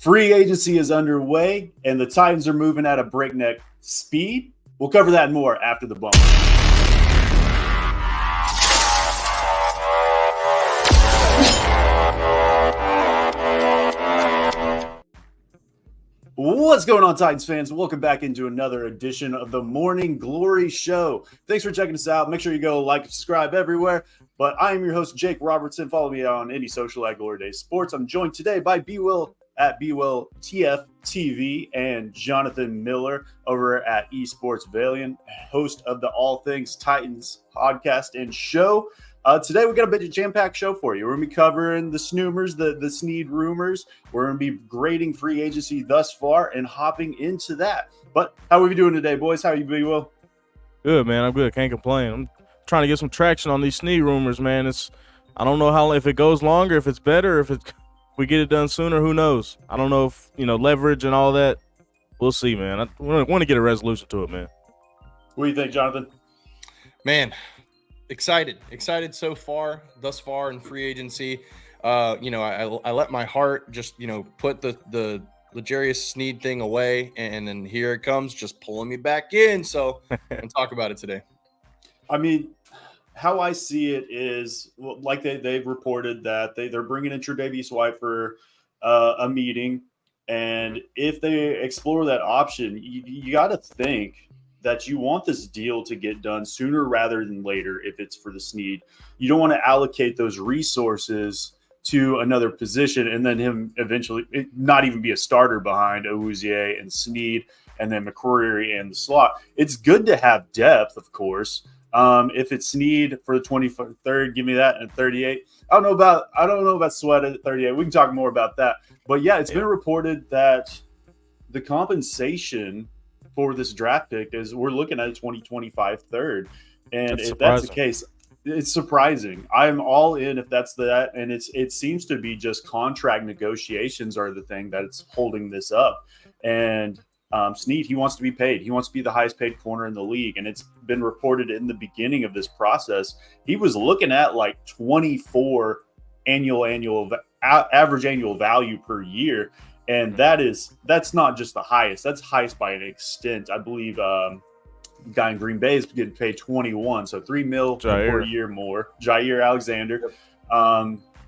Free agency is underway, and the Titans are moving at a breakneck speed. We'll cover that and more after the bump. What's going on, Titans fans? Welcome back into another edition of the Morning Glory Show. Thanks for checking us out. Make sure you go like and subscribe everywhere. But I am your host, Jake Robertson. Follow me on any social at Glory Days Sports. I'm joined today by B-Will at B-Will TF TV and Jonathan Miller over at Esports Valiant, host of the All Things Titans podcast and show. Today we got a bit of jam-packed show for you. We're going to be covering the Snoomers, the Sneed rumors. We're going to be grading free agency thus far and hopping into that. But how are we doing today, boys? How are you, B-Will? Good, man. I'm good. Can't complain. I'm trying to get some traction on these Sneed rumors, man. I don't know if it goes longer, if it's better, if we get it done sooner, who knows? I don't know if, leverage and all that. We'll see, man. I want to get a resolution to it, man. What do you think, Jonathan? Man, excited thus far in free agency. I let my heart just, put the L'Jarius Sneed thing away, and then here it comes, just pulling me back in. So we'll talk about it today. I mean, how I see it is, like they've reported that they're bringing in Tre'Davious White for a meeting, and if they explore that option, you got to think that you want this deal to get done sooner rather than later. If it's for the Sneed, you don't want to allocate those resources to another position and then him eventually not even be a starter behind Awuzie and Sneed and then McCreary and the slot. It's good to have depth, of course. If it's Sneed for the 23rd, give me that at 38. I don't know about Sweat at 38. We can talk more about that. But yeah, it's been reported that the compensation for this draft pick is we're looking at a 2025 third. And if that's the case, it's surprising. I'm all in if that's that. And it seems to be just contract negotiations are the thing that's holding this up. And Sneed, he wants to be paid. He wants to be the highest paid corner in the league. And it's been reported in the beginning of this process, he was looking at like 24 average annual value per year. And that's not just the highest. That's highest by an extent. I believe the guy in Green Bay is getting paid 21, so $3 million per year more. Jair Alexander.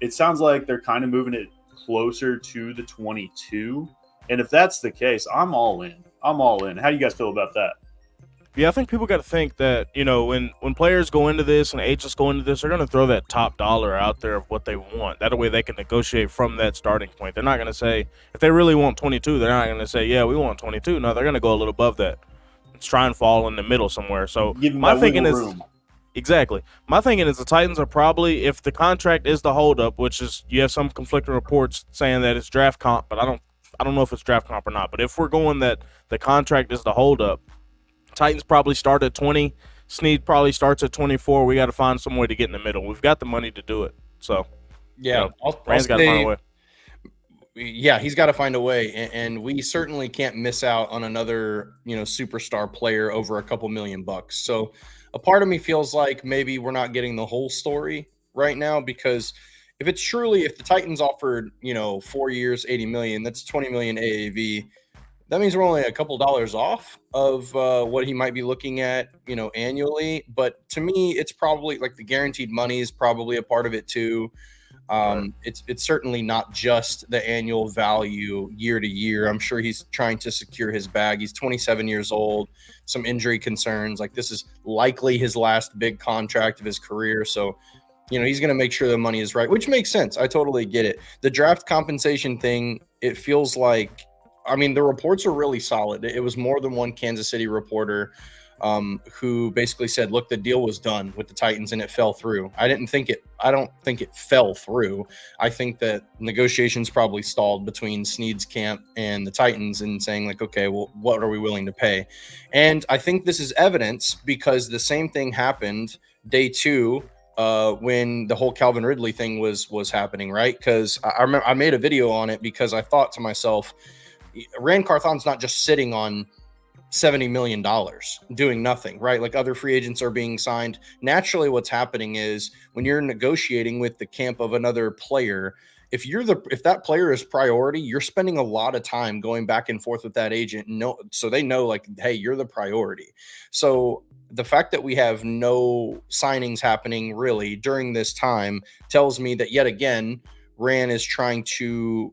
It sounds like they're kind of moving it closer to the 22. And if that's the case, I'm all in. How do you guys feel about that? Yeah, I think people got to think that, when players go into this and agents go into this, they're going to throw that top dollar out there of what they want. That way they can negotiate from that starting point. They're not going to say, if they really want 22, they're not going to say, yeah, we want 22. No, they're going to go a little above that. Let's try and fall in the middle somewhere. So my thinking is room. Exactly. My thinking is the Titans are probably, if the contract is the holdup, which is you have some conflicting reports saying that it's draft comp, but I don't know if it's draft comp or not. But if we're going that the contract is the holdup, Titans probably start at 20. Sneed probably starts at 24. We got to find some way to get in the middle. We've got the money to do it. So, yeah, Rand's got to find a way. Yeah, he's got to find a way, and we certainly can't miss out on another, superstar player over a couple $1 million. So, a part of me feels like maybe we're not getting the whole story right now, because if the Titans offered, 4 years, $80 million, that's $20 million AAV. That means we're only a couple dollars off of what he might be looking at, annually. But to me, it's probably like the guaranteed money is probably a part of it too. It's certainly not just the annual value year to year. I'm sure he's trying to secure his bag. He's 27 years old, some injury concerns. Like, this is likely his last big contract of his career. So, he's going to make sure the money is right, which makes sense. I totally get it. The draft compensation thing, it feels like, the reports are really solid. It was more than one Kansas City reporter who basically said, look, the deal was done with the Titans and it fell through. I don't think it fell through. I think that negotiations probably stalled between Sneed's camp and the Titans and saying like, okay, well, what are we willing to pay? And I think this is evidence because the same thing happened day two when the whole Calvin Ridley thing was happening, right? Because I remember I made a video on it because I thought to myself, Ran Carthon's not just sitting on $70 million doing nothing, right? Like other free agents are being signed. Naturally, what's happening is when you're negotiating with the camp of another player, if that player is priority, you're spending a lot of time going back and forth with that agent. So they know like, hey, you're the priority. So the fact that we have no signings happening really during this time tells me that yet again, Ran is trying to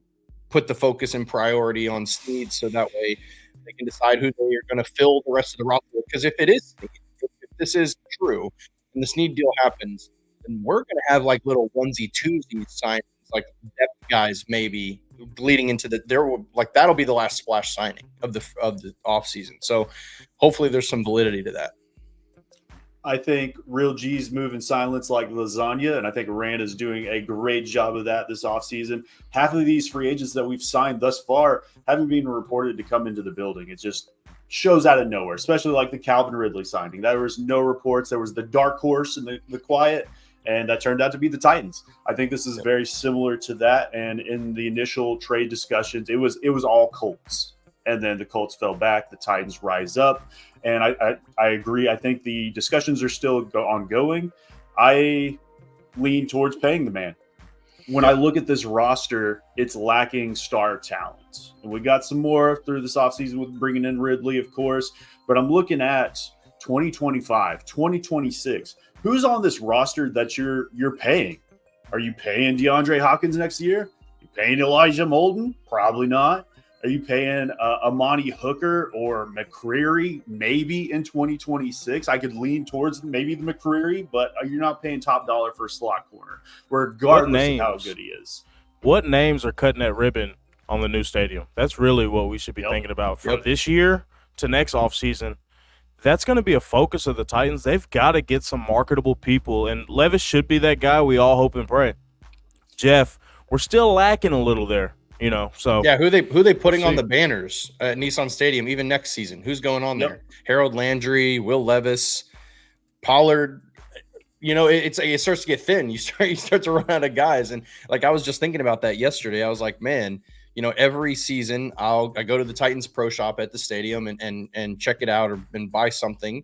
put the focus and priority on Sneed so that way they can decide who they are going to fill the rest of the roster with. Because if it is Sneed, if this is true and the Sneed deal happens, then we're going to have like little onesie twosies signings, like depth guys maybe leading into that'll be the last splash signing of the offseason. So hopefully there's some validity to that. I think real G's move in silence like lasagna, and I think Rand is doing a great job of that this offseason. Half of these free agents that we've signed thus far haven't been reported to come into the building. It just shows out of nowhere, especially like the Calvin Ridley signing. There was no reports. There was the dark horse and the quiet, and that turned out to be the Titans. I think this is very similar to that, and in the initial trade discussions, it was all Colts. And then the Colts fell back, the Titans rise up. And I agree. I think the discussions are still ongoing. I lean towards paying the man. When I look at this roster, it's lacking star talent. And we got some more through this offseason with bringing in Ridley, of course. But I'm looking at 2025, 2026. Who's on this roster that you're paying? Are you paying DeAndre Hopkins next year? Are you paying Elijah Molden? Probably not. Are you paying Amani Hooker or McCreary maybe in 2026? I could lean towards maybe the McCreary, but you're not paying top dollar for a slot corner, regardless of how good he is. What names are cutting that ribbon on the new stadium? That's really what we should be thinking about from this year to next offseason. That's going to be a focus of the Titans. They've got to get some marketable people, and Levis should be that guy we all hope and pray. Jeff, we're still lacking a little there. So yeah, who they putting on the banners at Nissan Stadium even next season? Who's going on there? Harold Landry, Will Levis, Pollard. It starts to get thin. You start to run out of guys, and like I was just thinking about that yesterday. I was like, man, every season I go to the Titans Pro Shop at the stadium and check it out and buy something.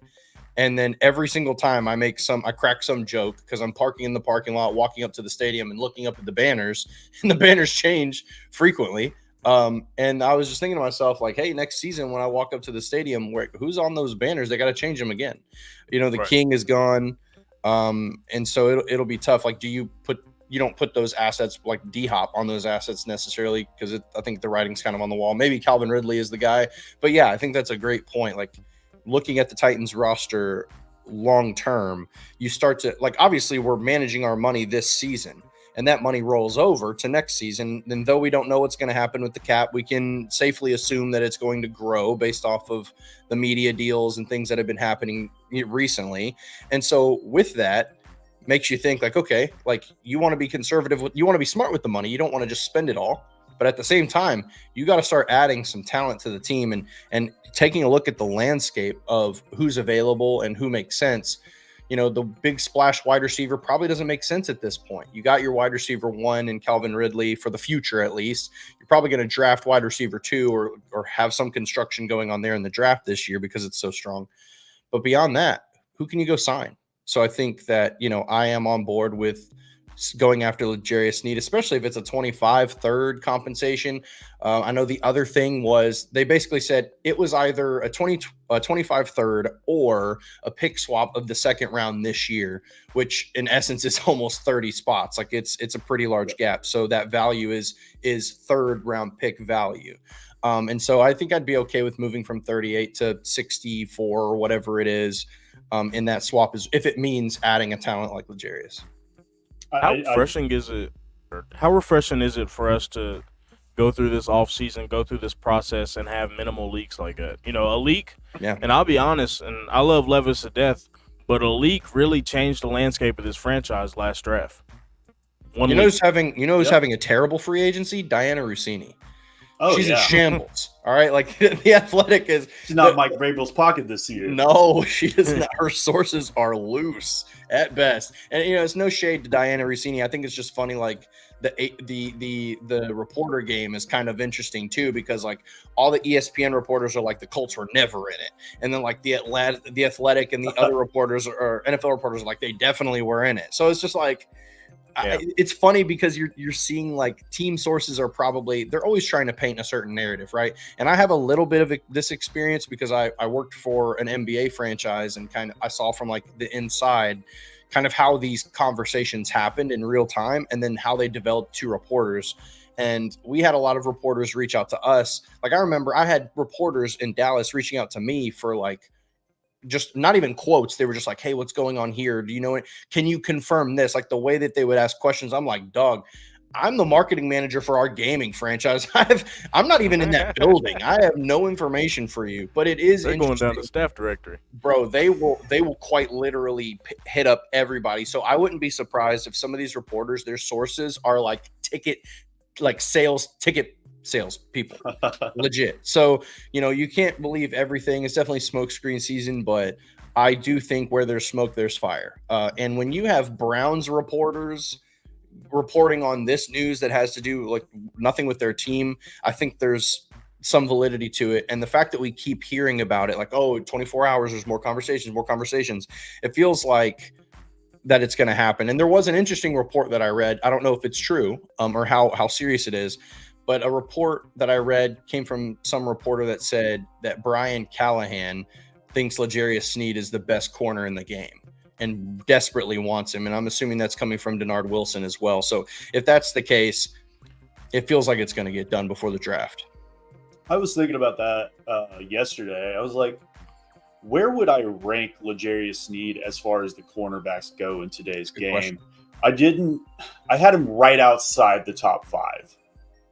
And then every single time I crack some joke because I'm parking in the parking lot, walking up to the stadium and looking up at the banners, and the banners change frequently. And I was just thinking to myself, like, hey, next season when I walk up to the stadium, who's on those banners? They got to change them again. The King is gone. And so it'll be tough. Like, you don't put those assets like D-Hop on those assets necessarily because I think the writing's kind of on the wall. Maybe Calvin Ridley is the guy. But yeah, I think that's a great point. Like, looking at the Titans roster long term, you start to obviously we're managing our money this season and that money rolls over to next season. And though we don't know what's going to happen with the cap, we can safely assume that it's going to grow based off of the media deals and things that have been happening recently. And so with that makes you think okay, you want to be conservative, you want to be smart with the money. You don't want to just spend it all. But at the same time, you got to start adding some talent to the team and taking a look at the landscape of who's available and who makes sense. The big splash wide receiver probably doesn't make sense at this point. You got your wide receiver 1 in Calvin Ridley for the future, at least. You're probably going to draft wide receiver 2 or have some construction going on there in the draft this year because it's so strong. But beyond that, who can you go sign? So I think that, I am on board with going after L'Jarius Sneed, especially if it's a 25 third compensation. I know the other thing was they basically said it was either a 25 third or a pick swap of the second round this year, which in essence is almost 30 spots. Like it's a pretty large gap. So that value is third round pick value. And so I think I'd be okay with moving from 38 to 64 or whatever it is in that swap, is if it means adding a talent like L'Jarius. How refreshing is it for us to go through this offseason, go through this process, and have minimal leaks like that? A leak, and I'll be honest, and I love Levis to death, but a leak really changed the landscape of this franchise last draft. Who's having a terrible free agency? Diana Rossini. Oh, she's in shambles. All right. Like the Athletic is. She's not Mike Vrabel's pocket this year. No, she is not. Her sources are loose at best. And, it's no shade to Diana Rossini. I think it's just funny. Like the reporter game is kind of interesting too, because all the ESPN reporters are like the Colts were never in it. And then the Athletic and the other reporters or NFL reporters are like, they definitely were in it. So it's just it's funny because you're seeing like team sources are they're always trying to paint a certain narrative, right? And I have a little bit of this experience because I worked for an NBA franchise and kind of I saw from like the inside kind of how these conversations happened in real time and then how they developed to reporters. And we had a lot of reporters reach out to us. Like I remember I had reporters in Dallas reaching out to me for like just not even quotes. They were just like, hey, what's going on here? Do you know it? Can you confirm this? Like the way that they would ask questions. I'm like, dog, I'm the marketing manager for our gaming franchise. I'm not even in that building. I have no information for you, but it is They're going down the staff directory. Bro, they will quite literally hit up everybody. So I wouldn't be surprised if some of these reporters, their sources are like ticket sales people. Legit. So, you can't believe everything. It's definitely smokescreen season, but I do think where there's smoke, there's fire. And when you have Browns reporters reporting on this news that has to do like nothing with their team, I think there's some validity to it. And the fact that we keep hearing about it, like, 24 hours, there's more conversations. It feels like that it's going to happen. And there was an interesting report that I read. I don't know if it's true or how serious it is, but a report that I read came from some reporter that said that Brian Callahan thinks L'Jarius Sneed is the best corner in the game and desperately wants him. And I'm assuming that's coming from Denard Wilson as well. So if that's the case, it feels like it's going to get done before the draft. I was thinking about that yesterday. I was like, where would I rank L'Jarius Sneed as far as the cornerbacks go in today's game? Question. I had him right outside the top 5.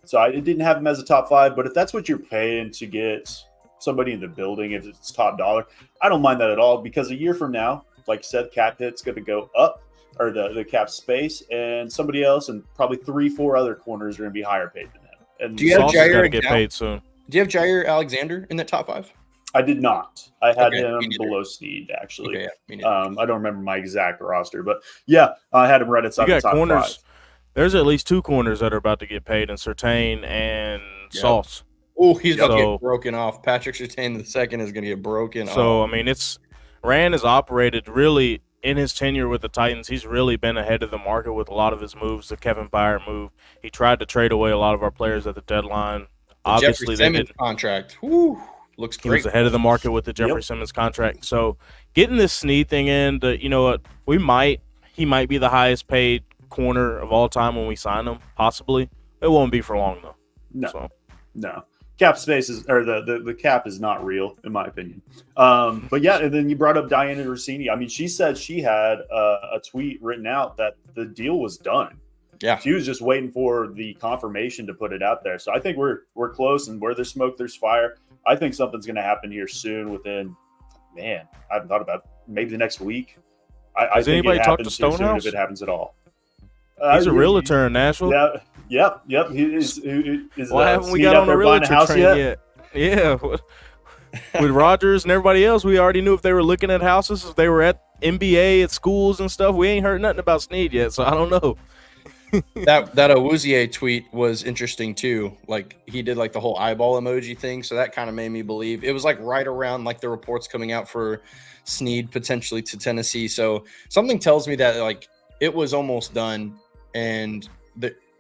So I didn't have him as a top 5, but if that's what you're paying to get somebody in the building, if it's top dollar, I don't mind that at all, because a year from now, like I said, cap hit's going to go up, or the cap space, and somebody else and probably 3-4 other corners are going to be higher paid than him. And do you have Jair get paid soon? Do you have Jair Alexander in that top 5? I did not. I had him below Sneed, actually. Okay, yeah, I don't remember my exact roster, but yeah, I had him right outside the top corners. 5. There's at least 2 corners that are about to get paid, in Surtain and Sauce. Oh, he's going to get broken off. Patrick Surtain II is going to get broken off. So, I mean, Ran has operated really in his tenure with the Titans. He's really been ahead of the market with a lot of his moves. The Kevin Byard move. He tried to trade away a lot of our players at the deadline. Obviously, Jeffrey Simmons contract. Whew, looks great. He was ahead of the market with the Jeffrey Simmons contract. So, getting this Sneed thing in, you know what? He might be the highest paid corner of all time when we sign him, possibly. It won't be for long though. No. Cap space is, or the cap is not real, in my opinion. But yeah, and then you brought up Diana Rossini. I mean, she said she had a tweet written out that the deal was done. Yeah, she was just waiting for the confirmation to put it out there. So I think we're close, and where there's smoke, there's fire. I think something's going to happen here soon. Within, I haven't thought about maybe the next week. I think anybody it talk to happens soon Stonehouse? if it happens at all. He's a realtor in Nashville. Yeah, yep. Why haven't we got on a realtor train yet? Yeah. With Rodgers and everybody else, we already knew if they were looking at houses, if they were at NBA, at schools and stuff. We ain't heard nothing about Sneed yet, so I don't know. that Awuzie tweet was interesting too. Like he did like the whole eyeball emoji thing, so that kind of made me believe. It was like right around like the reports coming out for Sneed potentially to Tennessee. So something tells me that like it was almost done, and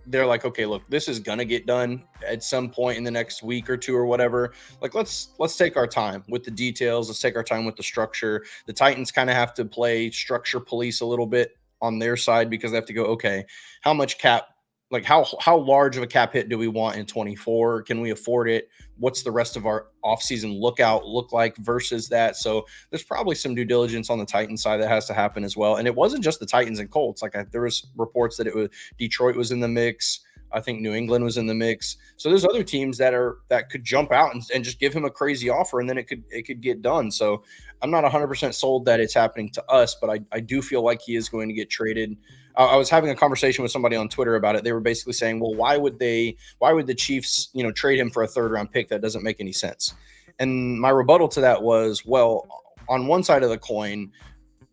they're like, okay, look, this is gonna get done at some point in the next week or two or whatever. Like let's take our time with the details. Let's take our time with the structure. The Titans kind of have to play structure police a little bit on their side, because they have to go, okay, how much cap, like how large of a cap hit do we want in 24? Can we afford it? What's the rest of our offseason look like versus that? So there's probably some due diligence on the Titans side that has to happen as well. And it wasn't just the Titans and Colts. Like there was reports that Detroit was in the mix. I think New England was in the mix. So there's other teams that could jump out and just give him a crazy offer, and then it could get done. So I'm not 100% sold that it's happening to us, but I do feel like he is going to get traded. I was having a conversation with somebody on Twitter about it. They were basically saying, well, why would the Chiefs, trade him for a 3rd-round pick? That doesn't make any sense. And my rebuttal to that was, well, on one side of the coin,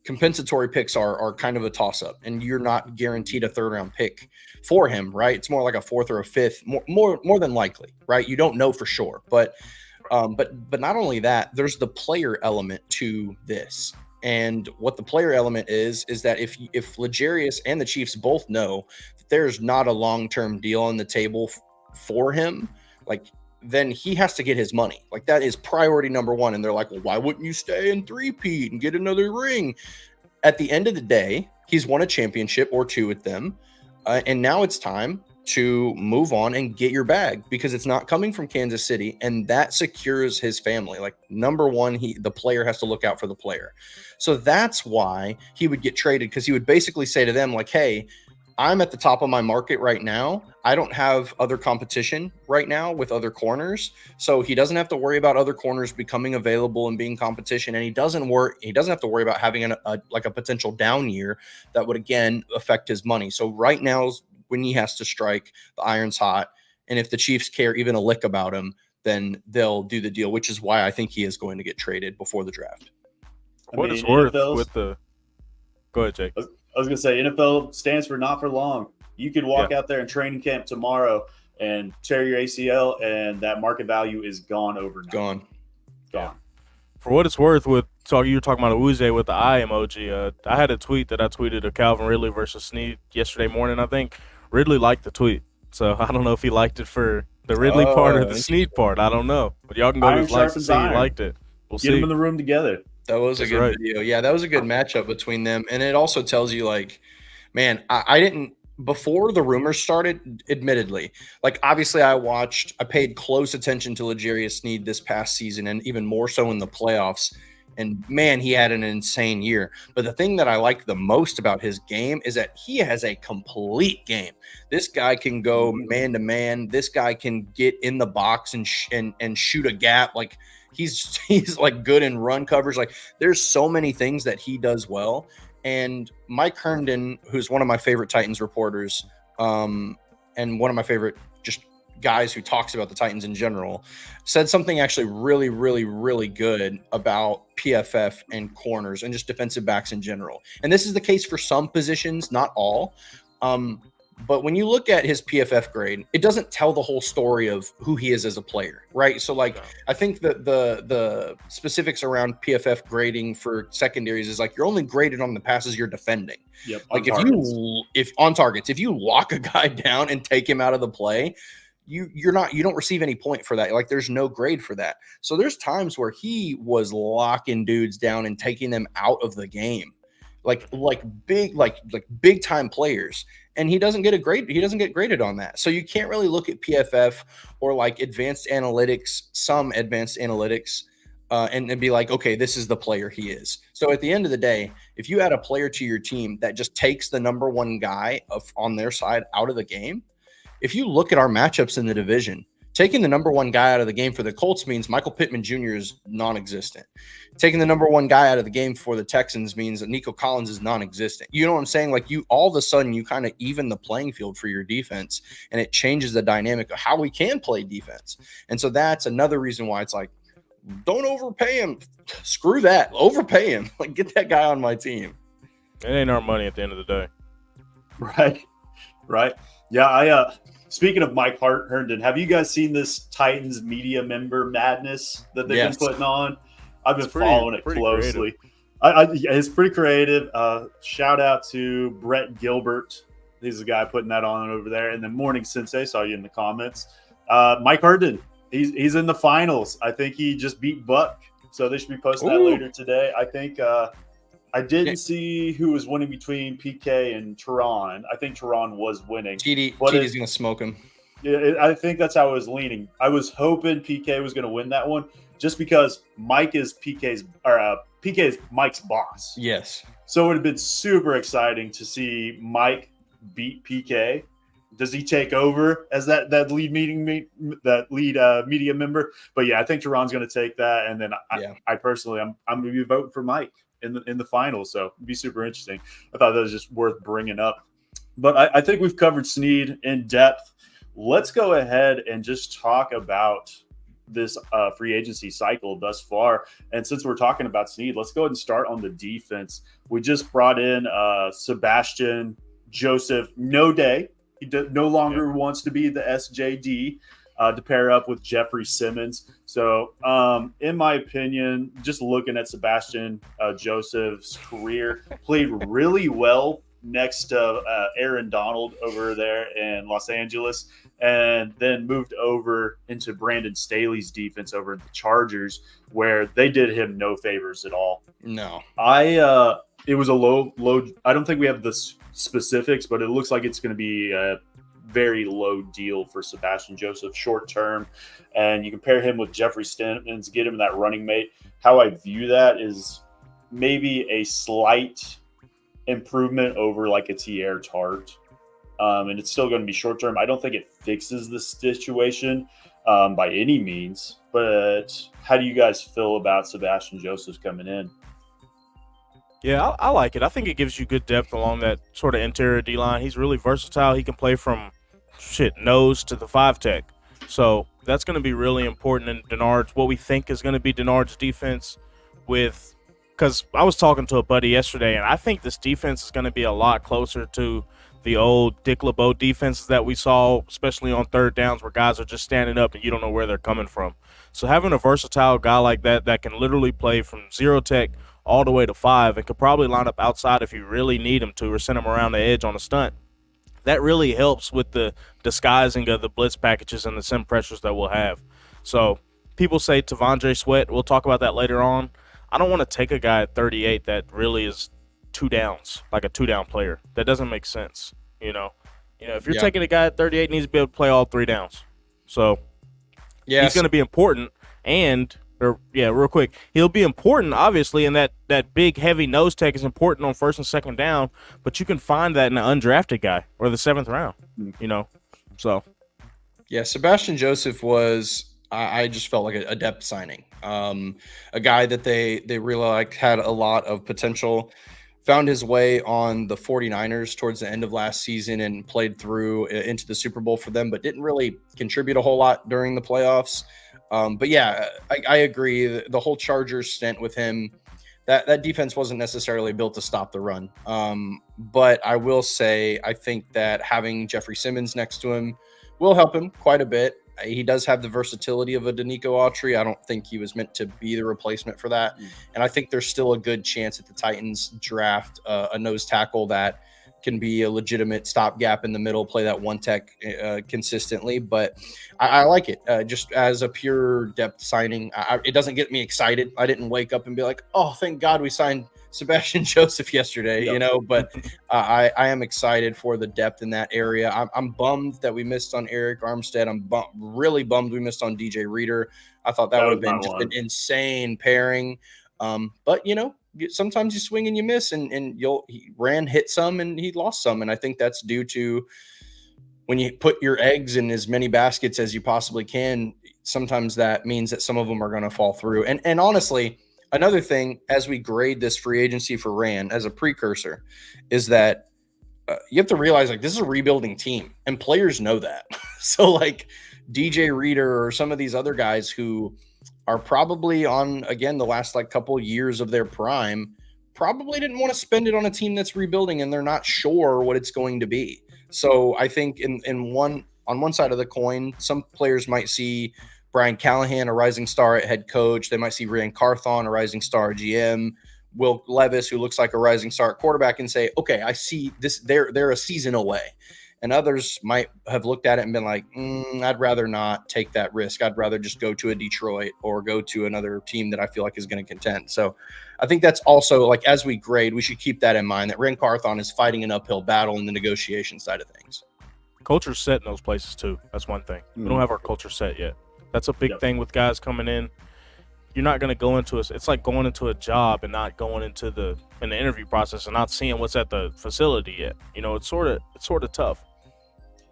compensatory picks are kind of a toss-up, and you're not guaranteed a 3rd-round pick for him, right? It's more like a 4th or a 5th, more than likely, right? You don't know for sure, but not only that, there's the player element to this. And what the player element is that if L'Jarius and the Chiefs both know that there's not a long-term deal on the table for him, like, then he has to get his money. Like, that is priority number one. And they're like, well, why wouldn't you stay in three-peat and get another ring? At the end of the day, he's won a championship or two with them. And now it's time to move on and get your bag, because it's not coming from Kansas City, and that secures his family. Like, number one, the player has to look out for the player. So that's why he would get traded, because he would basically say to them, like, hey, I'm at the top of my market right now. I don't have other competition right now with other corners. So he doesn't have to worry about other corners becoming available and being competition. And he doesn't have to worry about having a potential down year that would, again, affect his money. So right now, when he has to strike, the iron's hot. And if the Chiefs care even a lick about him, then they'll do the deal, which is why I think he is going to get traded before the draft. What it's worth with the – go ahead, Jake. I was going to say, NFL stands for not for long. You could walk out there in training camp tomorrow and tear your ACL, and that market value is gone overnight. Gone. For what it's worth, you were talking about Uze with the eye emoji. I had a tweet that I tweeted of Calvin Ridley versus Sneed yesterday morning, I think. Ridley liked the tweet, so I don't know if he liked it for the Ridley part or the Sneed part. I don't know, but y'all can go to his likes and see he liked it. We'll see. Get them in the room together. That was a good video. Yeah, that was a good matchup between them, and it also tells you, like, man, I didn't before the rumors started. Admittedly, like, obviously, I paid close attention to L'Jarius Sneed this past season, and even more so in the playoffs. And man, he had an insane year. But the thing that I like the most about his game is that he has a complete game. This guy can go man to man. This guy can get in the box and shoot a gap. Like, he's like good in run coverage. Like, there's so many things that he does well. And Mike Herndon, who's one of my favorite Titans reporters, and one of my favorite just guys who talks about the Titans in general, said something actually really, really, really good about PFF and corners and just defensive backs in general. And this is the case for some positions, not all. But when you look at his PFF grade, it doesn't tell the whole story of who he is as a player, right? So, like, I think that the specifics around PFF grading for secondaries is like, you're only graded on the passes you're defending. Yep. Like, if on targets, if you lock a guy down and take him out of the play, you don't receive any point for that. Like, there's no grade for that. So there's times where he was locking dudes down and taking them out of the game, like big time players. And he doesn't get a grade. He doesn't get graded on that. So you can't really look at PFF or like some advanced analytics, and be like, okay, this is the player he is. So at the end of the day, if you add a player to your team that just takes the number one guy on their side out of the game, if you look at our matchups in the division, taking the number one guy out of the game for the Colts means Michael Pittman Jr. is non-existent. Taking the number one guy out of the game for the Texans means that Nico Collins is non-existent. You know what I'm saying? Like, all of a sudden, you kind of even the playing field for your defense, and it changes the dynamic of how we can play defense. And so that's another reason why it's like, don't overpay him. Screw that. Overpay him. Like, get that guy on my team. It ain't our money at the end of the day. Right. Yeah, speaking of Mike Herndon, have you guys seen this Titans media member madness that they've been putting on? I've been following it closely. It's pretty creative. Shout out to Brett Gilbert. He's the guy putting that on over there. And then Morning Sensei, saw you in the comments. Mike Herndon, he's in the finals. I think he just beat Buck. So they should be posting that later today. I think I didn't see who was winning between PK and Teron. I think Teron was winning. TD's going to smoke him. Yeah, I think that's how I was leaning. I was hoping PK was going to win that one, just because Mike is PK is Mike's boss. Yes. So it would have been super exciting to see Mike beat PK. Does he take over as that lead media member? But yeah, I think Teron's going to take that, and then I personally, I'm going to be voting for Mike in the finals, so it'd be super interesting. I thought that was just worth bringing up. But I think we've covered Sneed in depth. Let's go ahead and just talk about this free agency cycle thus far. And since we're talking about Sneed, let's go ahead and start on the defense. We just brought in Sebastian Joseph No Day. He no longer wants to be the SJD. to pair up with Jeffrey Simmons. So, in my opinion, just looking at Sebastian Joseph's career, played really well next to Aaron Donald over there in Los Angeles, and then moved over into Brandon Staley's defense over at the Chargers, where they did him no favors at all. No. It was a low. I don't think we have the specifics, but it looks like it's going to be a very low deal for Sebastian Joseph short term. And you compare him with Jeffrey Simmons, get him that running mate. How I view that is maybe a slight improvement over like a Tierre Tart. And it's still going to be short term. I don't think it fixes the situation by any means. But how do you guys feel about Sebastian Joseph coming in? Yeah, I like it. I think it gives you good depth along that sort of interior D-line. He's really versatile. He can play from nose to the 5-tech. So that's going to be really important in Denard's, what we think is going to be Denard's defense because I was talking to a buddy yesterday, and I think this defense is going to be a lot closer to the old Dick LeBeau defenses that we saw, especially on third downs where guys are just standing up and you don't know where they're coming from. So having a versatile guy like that can literally play from 0-tech all the way to 5 and could probably line up outside if you really need him to or send him around the edge on a stunt. That really helps with the disguising of the blitz packages and the sim pressures that we'll have. So people say T'Vondre Sweat. We'll talk about that later on. I don't want to take a guy at 38 that really is 2 downs, like a 2-down player. That doesn't make sense, you know. If you're taking a guy at 38, he needs to be able to play all 3 downs. So he's going to be important real quick. He'll be important, obviously, and that big, heavy nose tech is important on first and second down, but you can find that in an undrafted guy or the 7th round, So, yeah, Sebastian Joseph was, I just felt like a depth signing. A guy that they really liked, had a lot of potential, found his way on the 49ers towards the end of last season and played through into the Super Bowl for them, but didn't really contribute a whole lot during the playoffs. But yeah, I agree. The whole Chargers stint with him, that defense wasn't necessarily built to stop the run. But I will say, I think that having Jeffrey Simmons next to him will help him quite a bit. He does have the versatility of a Danico Autry. I don't think he was meant to be the replacement for that. And I think there's still a good chance that the Titans draft a nose tackle that can be a legitimate stopgap in the middle, play that 1-tech consistently. But I like it just as a pure depth signing. It doesn't get me excited. I didn't wake up and be like, oh, thank God we signed Sebastian Joseph yesterday, but I am excited for the depth in that area. I'm bummed that we missed on Eric Armstead. I'm really bummed we missed on DJ Reader. I thought that would have been just an insane pairing. But sometimes you swing and you miss, and Ran hit some and he lost some. And I think that's due to when you put your eggs in as many baskets as you possibly can, sometimes that means that some of them are going to fall through. And honestly, another thing, as we grade this free agency for Ran as a precursor, is that you have to realize this is a rebuilding team and players know that. So DJ Reader or some of these other guys who are probably on, again, the last couple years of their prime, probably didn't want to spend it on a team that's rebuilding and they're not sure what it's going to be. So I think on one side of the coin, some players might see Brian Callahan, a rising star at head coach. They might see Ran Carthon, a rising star at GM. Will Levis, who looks like a rising star at quarterback, and say, okay, I see this. They're a season away. And others might have looked at it and been like, I'd rather not take that risk. I'd rather just go to a Detroit or go to another team that I feel like is going to contend. So I think that's also, as we grade, we should keep that in mind, that Ran Carthon is fighting an uphill battle in the negotiation side of things. Culture's set in those places, too. That's one thing. We don't have our culture set yet. That's a big thing with guys coming in. You're not going to go into it's like going into a job and not going into the interview process and not seeing what's at the facility yet. It's sort of tough.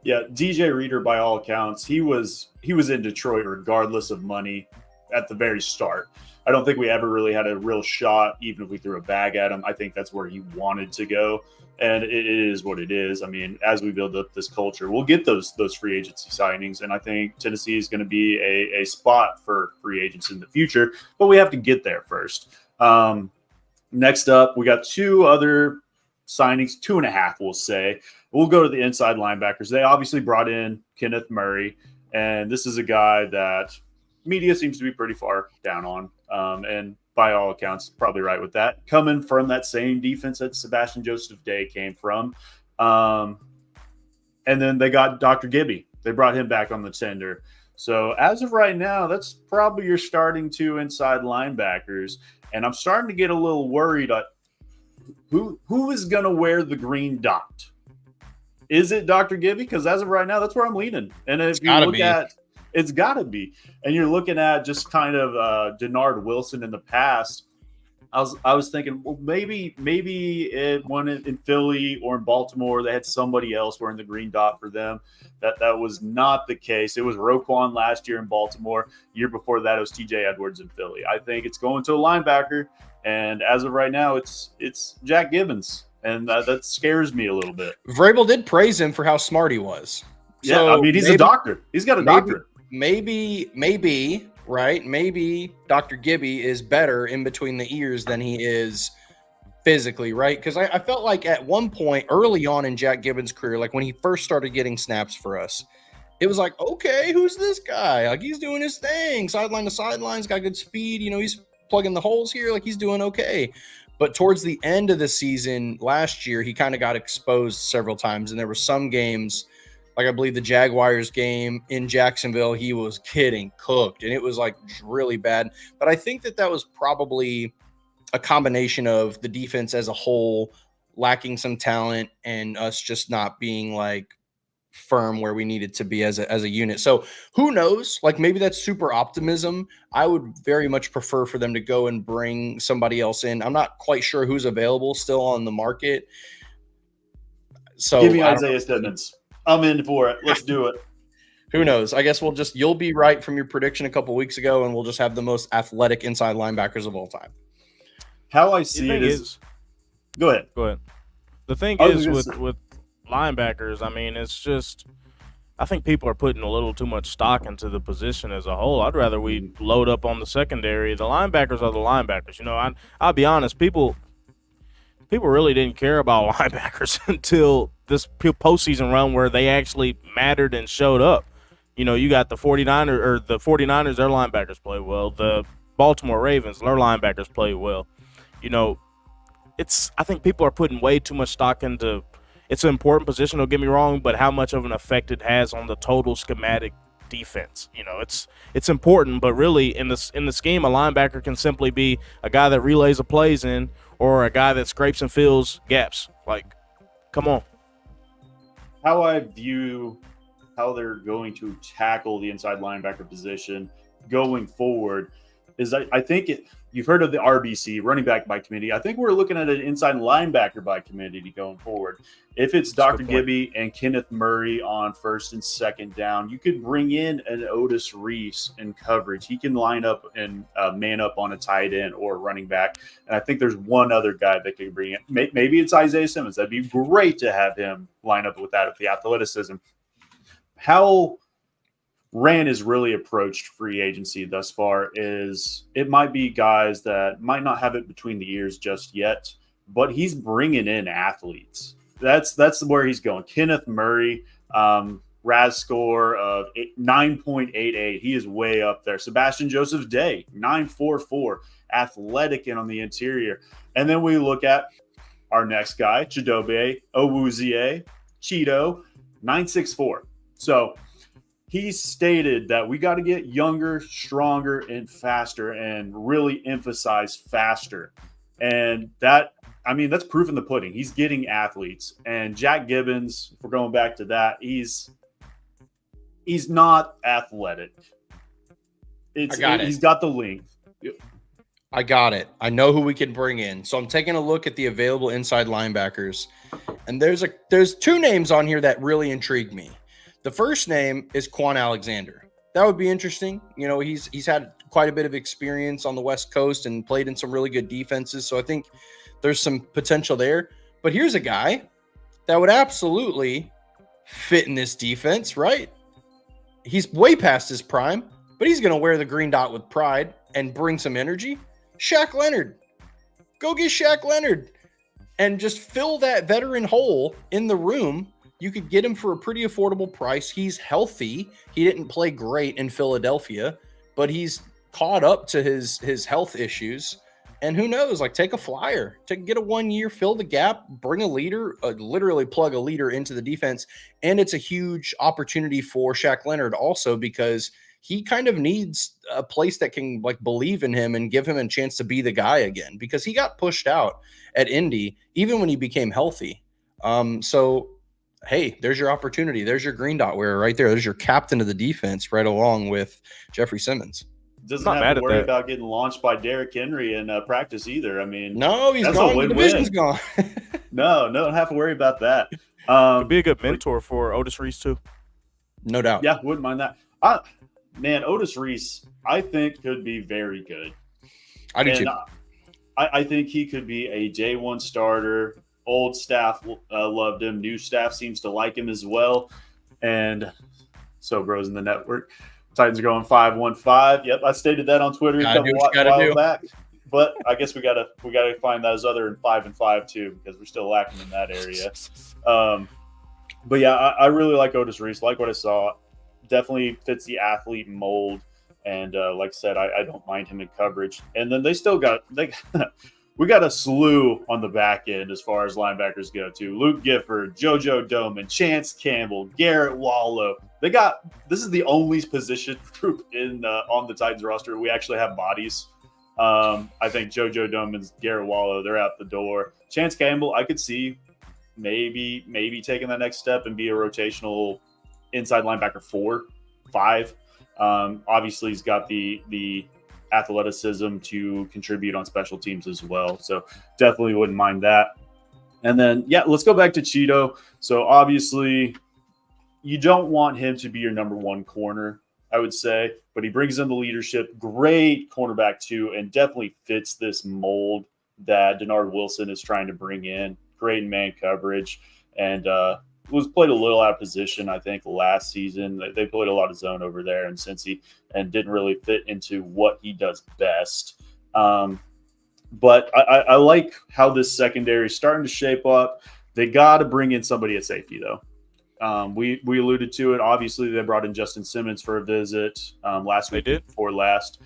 Yeah, DJ Reader, by all accounts, he was in Detroit regardless of money at the very start. I don't think we ever really had a real shot, even if we threw a bag at him. I think that's where he wanted to go, and it is what it is. I mean, as we build up this culture, we'll get those free agency signings, and I think Tennessee is going to be a spot for free agents in the future, but we have to get there first. Next up, we got 2 other signings, 2.5, we'll say. We'll go to the inside linebackers. They obviously brought in Kenneth Murray. And this is a guy that media seems to be pretty far down on. And by all accounts, probably right with that. Coming from that same defense that Sebastian Joseph Day came from. And then they got Dr. Gibby. They brought him back on the tender. So as of right now, that's probably your starting 2 inside linebackers. And I'm starting to get a little worried. Who is going to wear the green dot? Is it Dr. Gibby? Because as of right now, that's where I'm leaning. And if you look at, it's got to be. And you're looking at just kind of Denard Wilson in the past. I was thinking, well, maybe it won in Philly or in Baltimore. They had somebody else wearing the green dot for them. That was not the case. It was Roquan last year in Baltimore. Year before that, it was TJ Edwards in Philly. I think it's going to a linebacker. And as of right now, it's Jack Gibbons. And that scares me a little bit. Vrabel did praise him for how smart he was. So yeah, I mean, he's a doctor. He's got a doctorate. Maybe, right? Maybe Dr. Gibby is better in between the ears than he is physically, right? Because I felt like at one point early on in Jack Gibbons' career, like when he first started getting snaps for us, it was like, okay, who's this guy? Like, he's doing his thing. Sideline to sidelines, got good speed. You know, he's plugging the holes here. Like, he's doing okay. But towards the end of the season last year, he kind of got exposed several times. And there were some games, like I believe the Jaguars game in Jacksonville, he was getting cooked. And it was like really bad. But I think that was probably a combination of the defense as a whole lacking some talent and us just not being like firm where we needed to be as a unit. So who knows? Like, maybe that's super optimism. I would very much prefer for them to go and bring somebody else in. I'm not quite sure who's available still on the market. So give me Isaiah Simmons. I'm in for it. Let's do it. Who knows? I guess you'll be right from your prediction a couple weeks ago, and we'll just have the most athletic inside linebackers of all time. How I see it is go ahead. The thing is with linebackers, I mean, it's just, I think people are putting a little too much stock into the position as a whole. I'd rather we load up on the secondary. The linebackers are the linebackers. You know, I'll be honest, people really didn't care about linebackers until this postseason run where they actually mattered and showed up. You know, you got the 49ers, their linebackers play well. The Baltimore Ravens, their linebackers play well. You know, I think people are putting way too much stock into. It's an important position, don't get me wrong, but how much of an effect it has on the total schematic defense. You know, it's important, but really in the scheme, a linebacker can simply be a guy that relays the plays in or a guy that scrapes and fills gaps. Like, come on. How I view how they're going to tackle the inside linebacker position going forward is I think you've heard of the RBC, running back by committee. I think we're looking at an inside linebacker by committee going forward. If it's Dr. Gibby and Kenneth Murray on first and second down, you could bring in an Otis Reese in coverage. He can line up and man up on a tight end or running back. And I think there's one other guy that could bring in. Maybe it's Isaiah Simmons. That'd be great to have him line up with that, with the athleticism. How Ran has really approached free agency thus far is it might be guys that might not have it between the ears just yet, but he's bringing in athletes. That's where he's going. Kenneth Murray, RAS score of 9.88. He is way up there. Sebastian Joseph Day, 9.44, athletic and on the interior. And then we look at our next guy, Chidobe Awuzie, Cheeto, 9.64. So he stated that we got to get younger, stronger, and faster, and really emphasize faster. And that, I mean, that's proof in the pudding. He's getting athletes. And Jack Gibbons, if we're going back to that, he's not athletic. He's got the length. I got it. I know who we can bring in. So I'm taking a look at the available inside linebackers. And there's two names on here that really intrigue me. The first name is Quan Alexander. That would be interesting. You know, he's had quite a bit of experience on the West Coast and played in some really good defenses. So I think there's some potential there. But here's a guy that would absolutely fit in this defense, right? He's way past his prime, but he's going to wear the green dot with pride and bring some energy. Shaq Leonard. Go get Shaq Leonard and just fill that veteran hole in the room You could get him for a pretty affordable price. He's healthy. He didn't play great in Philadelphia, but he's caught up to his health issues. And who knows, like take a flyer, get a 1 year, fill the gap, bring a leader, literally plug a leader into the defense. And it's a huge opportunity for Shaq Leonard also, because he kind of needs a place that can like believe in him and give him a chance to be the guy again, because he got pushed out at Indy, even when he became healthy. So, hey, there's your opportunity. There's your green dot wearer right there. There's your captain of the defense right along with Jeffrey Simmons. Doesn't have to worry about getting launched by Derrick Henry in practice either. I mean, no, he's gone. The division's gone. No, don't have to worry about that. Could be a good mentor for Otis Reese too. No doubt. Yeah, wouldn't mind that. Man, Otis Reese, I think could be very good. I do too. I think he could be a J1 starter. Old staff loved him. New staff seems to like him as well. And so bros in the network. Titans are going 5-1-5. Yep, I stated that on Twitter a couple while back. But I guess we gotta find those other 5-5 too, because we're still lacking in that area. But yeah, I really like Otis Reese. Like what I saw, definitely fits the athlete mold. And like I said, I don't mind him in coverage. And then we got a slew on the back end as far as linebackers go too. Luke Gifford, JoJo Doman, Chance Campbell, Garrett Wallow. This is the only position group on the Titans roster we actually have bodies. I think JoJo Doman's, Garrett Wallow, they're out the door. Chance Campbell, I could see maybe taking that next step and be a rotational inside linebacker 4-5. Obviously, he's got the athleticism to contribute on special teams as well. So definitely wouldn't mind that. And then, yeah, let's go back to Cheeto. So obviously, you don't want him to be your number one corner, I would say, but he brings in the leadership. Great cornerback too, and definitely fits this mold that Denard Wilson is trying to bring in. Great in man coverage, and was played a little out of position, I think, last season. They played a lot of zone over there in Cincy and didn't really fit into what he does best. But I like how this secondary is starting to shape up. They got to bring in somebody at safety, though. We alluded to it. Obviously, they brought in Justin Simmons for a visit last week. They did? Before last.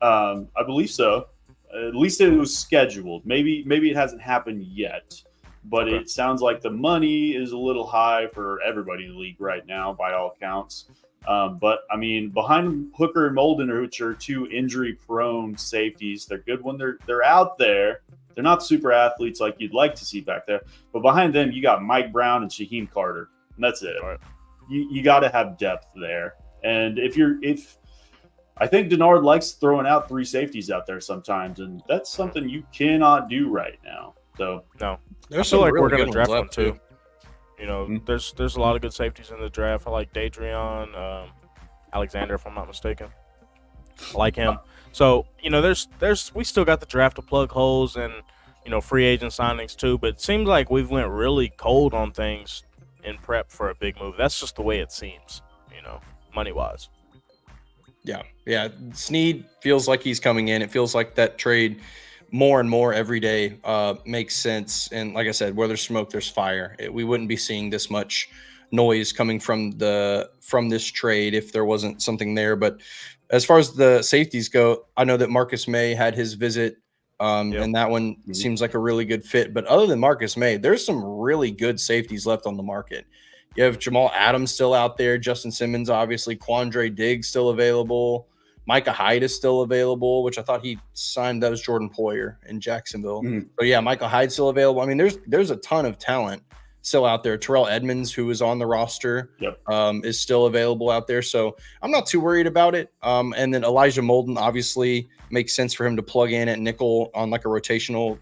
I believe so. At least it was scheduled. Maybe it hasn't happened yet. But It sounds like the money is a little high for everybody in the league right now, by all accounts. But, I mean, behind Hooker and Molden, which are two injury-prone safeties, they're good when they're out there. They're not super athletes like you'd like to see back there. But behind them, you got Mike Brown and Shaheem Carter. And that's it. Right. You got to have depth there. And if I think Denard likes throwing out three safeties out there sometimes, and that's something you cannot do right now. So no. I feel like we're going to draft one too. You know, there's a lot of good safeties in the draft. I like Dadrion Alexander, if I'm not mistaken. I like him. So, you know, we still got the draft to plug holes and, you know, free agent signings too. But it seems like we've went really cold on things in prep for a big move. That's just the way it seems, you know, money-wise. Yeah. Sneed feels like he's coming in. It feels like that trade more and more every day makes sense. And like I said, where there's smoke, there's fire. We wouldn't be seeing this much noise coming from this trade if there wasn't something there. But as far as the safeties go, I know that Marcus May had his visit, and that one seems like a really good fit. But other than Marcus May, there's some really good safeties left on the market. You have Jamal Adams still out there, Justin Simmons, obviously, Quandre Diggs still available. Micah Hyde is still available, which I thought he signed. That was Jordan Poyer in Jacksonville. So yeah, Micah Hyde's still available. I mean, there's a ton of talent still out there. Terrell Edmonds, who is on the roster, is still available out there. So I'm not too worried about it. And then Elijah Molden obviously makes sense for him to plug in at nickel on like a rotational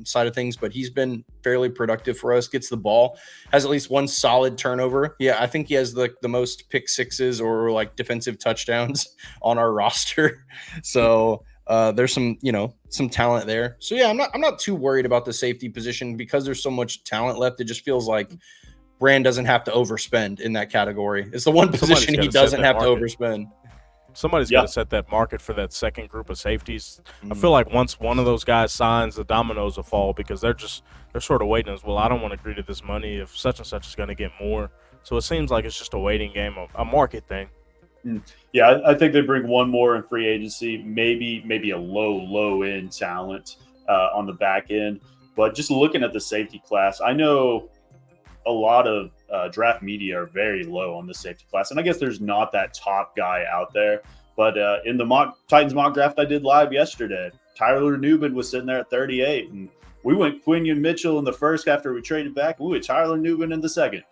side of things, but he's been fairly productive for us. Gets the ball, has at least one solid turnover. Yeah, I think he has the most pick sixes or like defensive touchdowns on our roster. So there's some talent there. So yeah, I'm not too worried about the safety position because there's so much talent left. It just feels like Brand doesn't have to overspend in that category. It's the one position he doesn't have to overspend. Somebody's got to set that market for that second group of safeties. I feel like once one of those guys signs, the dominoes will fall because they're sort of waiting as well. I don't want to agree to this money if such and such is going to get more. So it seems like it's just a waiting game, a market thing. Yeah, I think they bring one more in free agency, maybe a low end talent on the back end. But just looking at the safety class, I know a lot of draft media are very low on the safety class, and I guess there's not that top guy out there. But in the Titans mock draft I did live yesterday, Tyler Nubin was sitting there at 38, and we went Quinion Mitchell in the first after we traded back. We went Tyler Nubin in the second,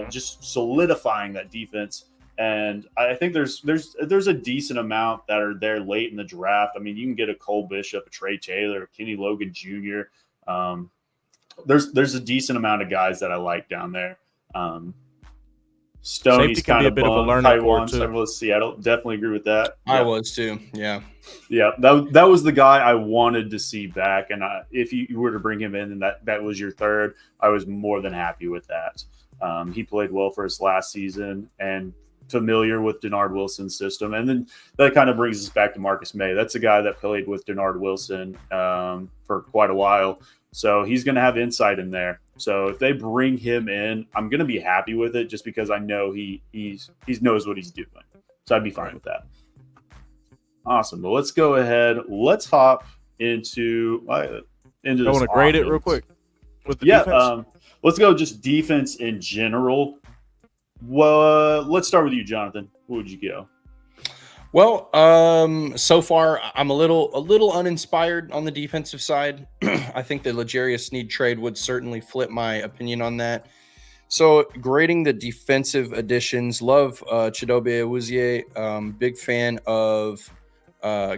just solidifying that defense. And I think there's a decent amount that are there late in the draft. I mean, you can get a Cole Bishop, a Trey Taylor, a Kenny Logan Jr. There's a decent amount of guys that I like down there. Stoney's kind of a bit of a learning curve too. Seattle, definitely agree with that. I was too. Yeah. That was the guy I wanted to see back, and if you were to bring him in, and that was your third, I was more than happy with that. He played well for his last season and familiar with Denard Wilson's system, and then that kind of brings us back to Marcus May. That's a guy that played with Denard Wilson for quite a while. So he's going to have insight in there. So if they bring him in, I'm going to be happy with it just because I know he knows what he's doing. So I'd be fine with that. Awesome. But let's go ahead. Let's hop into this. I want to grade it real quick with the defense. Let's go just defense in general. Well, let's start with you, Jonathan. What would you go? Well, so far I'm a little uninspired on the defensive side. I think the L'Jarius Sneed trade would certainly flip my opinion on that. So grading the defensive additions, love Chidobe Awuzie. Big fan of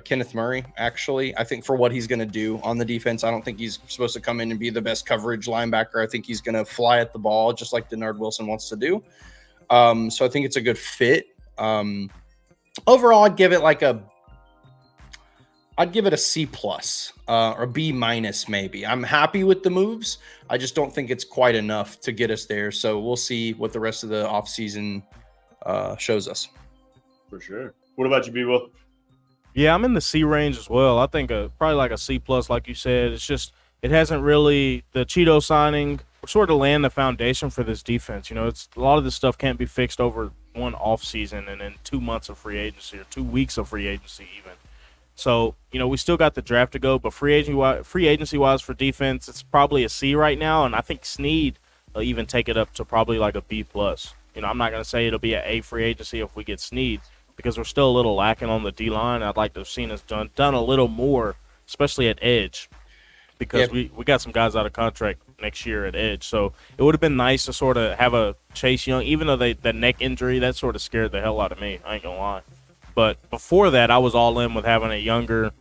Kenneth Murray, actually. I think for what he's going to do on the defense, I don't think he's supposed to come in and be the best coverage linebacker. I think he's going to fly at the ball just like Denard Wilson wants to do. So I think it's a good fit. Overall, I'd give it a C plus or B minus maybe. I'm happy with the moves. I just don't think it's quite enough to get us there. So we'll see what the rest of the offseason shows us. For sure. What about you, B-Will? Yeah, I'm in the C range as well. I think probably like a C plus, like you said. It's just it hasn't really the Cheeto signing. We're sort of laying the foundation for this defense. You know, it's a lot of this stuff can't be fixed over one off season and then 2 months of free agency or 2 weeks of free agency even. So, you know, we still got the draft to go, but free agency wise for defense, it's probably a C right now, and I think Sneed will even take it up to probably like a B plus. You know, I'm not going to say it'll be an A free agency if we get Sneed because we're still a little lacking on the D line. I'd like to have seen us done a little more, especially at edge, because we got some guys out of contract next year at edge. So it would have been nice to sort of have a Chase Young, even though the neck injury, that sort of scared the hell out of me. I ain't going to lie. But before that, I was all in with having a younger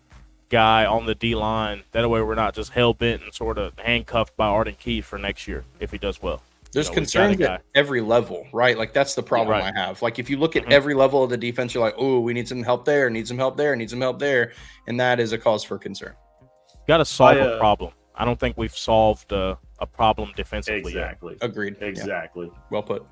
guy on the D-line. That way we're not just hell-bent and sort of handcuffed by Arden Key for next year if he does well. There's concerns at every level, right? Like, that's the problem I have. Like, if you look at every level of the defense, you're like, oh, we need some help there, need some help there, need some help there. And that is a cause for concern. Got to solve a problem. I don't think we've solved a problem defensively exactly. yet. Agreed. Exactly. Yeah. Well put.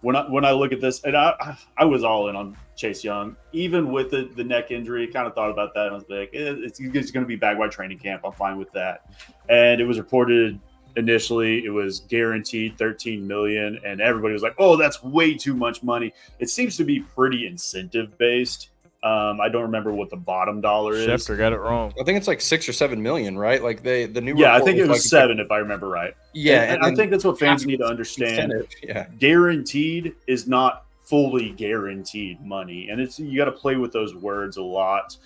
When I look at this, and I was all in on Chase Young, even with the neck injury. Kind of thought about that, and I was like, it's going to be back by training camp. I'm fine with that. And it was reported initially it was guaranteed $13 million, and everybody was like, "Oh, that's way too much money." It seems to be pretty incentive based. I don't remember what the bottom dollar is. Schefter got it wrong. I think it's like 6 or 7 million, right? Like the new. Yeah, I think it was 7 if I remember right. Yeah, and I think that's what fans need to understand. Yeah, guaranteed is not fully guaranteed money, and you got to play with those words a lot.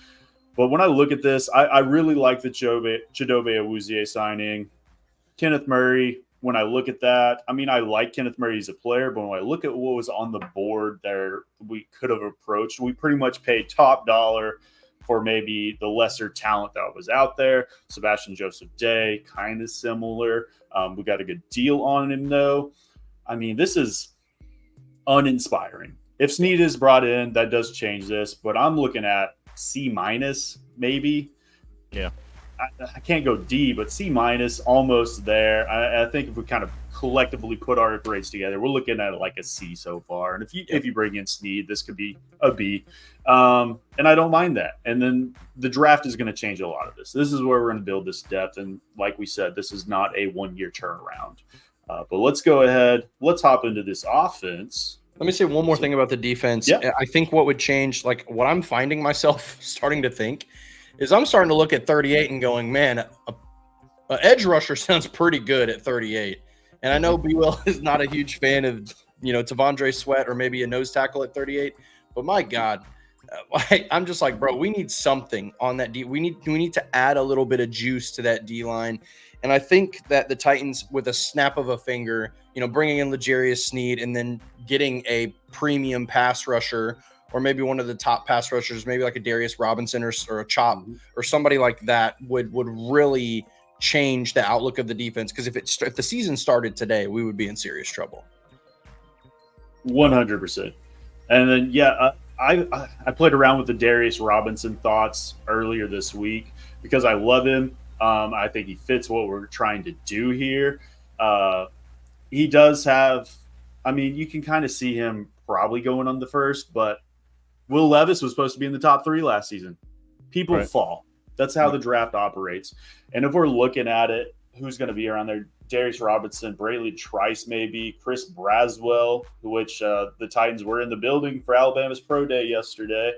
But when I look at this, I really like the Chidobe Awuzie signing. Kenneth Murray. When I look at that, I mean, I like Kenneth Murray as a player, but when I look at what was on the board there, we could have approached. We pretty much paid top dollar for maybe the lesser talent that was out there. Sebastian Joseph Day, kind of similar. We got a good deal on him, though. I mean, this is uninspiring. If Sneed is brought in, that does change this, but I'm looking at C minus, maybe. Yeah. I can't go D, but C minus, almost there. I think if we kind of collectively put our grades together, we're looking at like a C so far. And if you bring in Sneed, this could be a B. And I don't mind that. And then the draft is going to change a lot of this. This is where we're going to build this depth. And like we said, this is not a 1-year turnaround. But let's go ahead. Let's hop into this offense. Let me say one more thing about the defense. Yeah. I think what would change, like what I'm finding myself starting to think, is I'm starting to look at 38 and going, man, a edge rusher sounds pretty good at 38. And I know B-Will is not a huge fan of, T'Vondre Sweat or maybe a nose tackle at 38. But my God, I'm just like, bro, we need something on that D. We need to add a little bit of juice to that D line. And I think that the Titans, with a snap of a finger, bringing in L'Jarius Sneed and then getting a premium pass rusher, or maybe one of the top pass rushers, maybe like a Darius Robinson or a Chop or somebody like that would really change the outlook of the defense. Because if the season started today, we would be in serious trouble. 100%. And then, I played around with the Darius Robinson thoughts earlier this week because I love him. I think he fits what we're trying to do here. He does have, you can kind of see him probably going on the first, but Will Levis was supposed to be in the top 3 last season. People fall. That's how the draft operates. And if we're looking at it, who's going to be around there? Darius Robinson, Brayley Trice, maybe Chris Braswell, which the Titans were in the building for Alabama's Pro Day yesterday.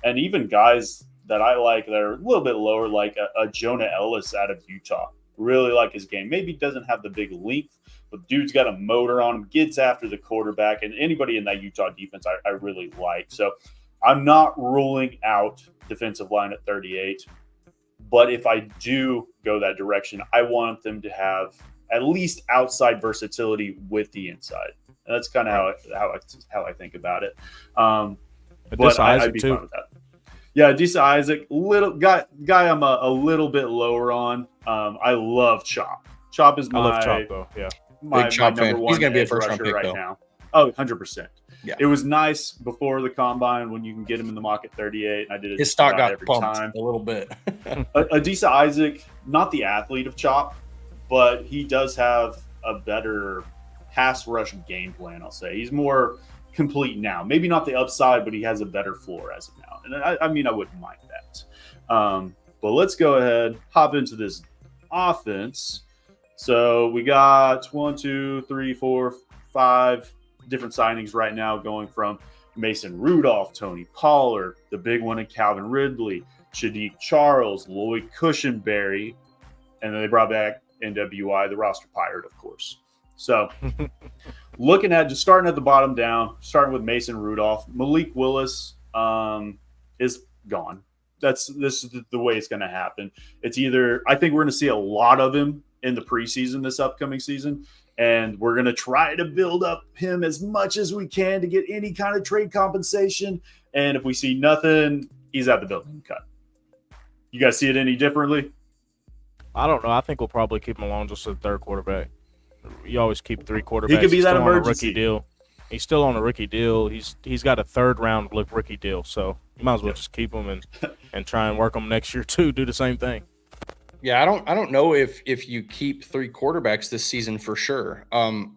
And even guys that I like that are a little bit lower, like a Jonah Ellis out of Utah. Really like his game. Maybe doesn't have the big length, but dude's got a motor on him, gets after the quarterback, and anybody in that Utah defense I really like. So I'm not ruling out defensive line at 38, but if I do go that direction, I want them to have at least outside versatility with the inside. And that's kind of how I think about it. But I'd be fine with that. Yeah, Adisa Isaac, little guy I'm a little bit lower on. I love Chop. Chop is my, I love Chop, though. Yeah, my number one. He's going to be a first-round pick right though. Now. Oh, 100%. Yeah. It was nice before the combine when you can get him in the mock at 38. And I did it. His stock got pumped a little bit. Adisa Isaac, not the athlete of Chop, but he does have a better pass rush game plan, I'll say. He's more complete now. Maybe not the upside, but he has a better floor as of now. And I wouldn't mind that. But let's go ahead, hop into this offense. So we got 1, 2, 3, 4, 5 different signings right now, going from Mason Rudolph, Tony Pollard, the big one in Calvin Ridley, Shadik Charles, Lloyd Cushenberry, and then they brought back NWI, the roster pirate, of course. So looking at just starting at the bottom down, starting with Mason Rudolph, Malik Willis is gone. This is the way it's going to happen. It's either, I think we're going to see a lot of him in the preseason this upcoming season, and we're going to try to build up him as much as we can to get any kind of trade compensation. And if we see nothing, he's out the building cut. You guys see it any differently? I don't know. I think we'll probably keep him along just as a third quarterback. You always keep 3 quarterbacks. He could be He's that still emergency on a rookie deal. He's still on a rookie deal. He's got a 3rd-round rookie deal, so you might as well just keep him and try and work him next year too. Do the same thing. Yeah, I don't know if you keep 3 quarterbacks this season for sure. I'm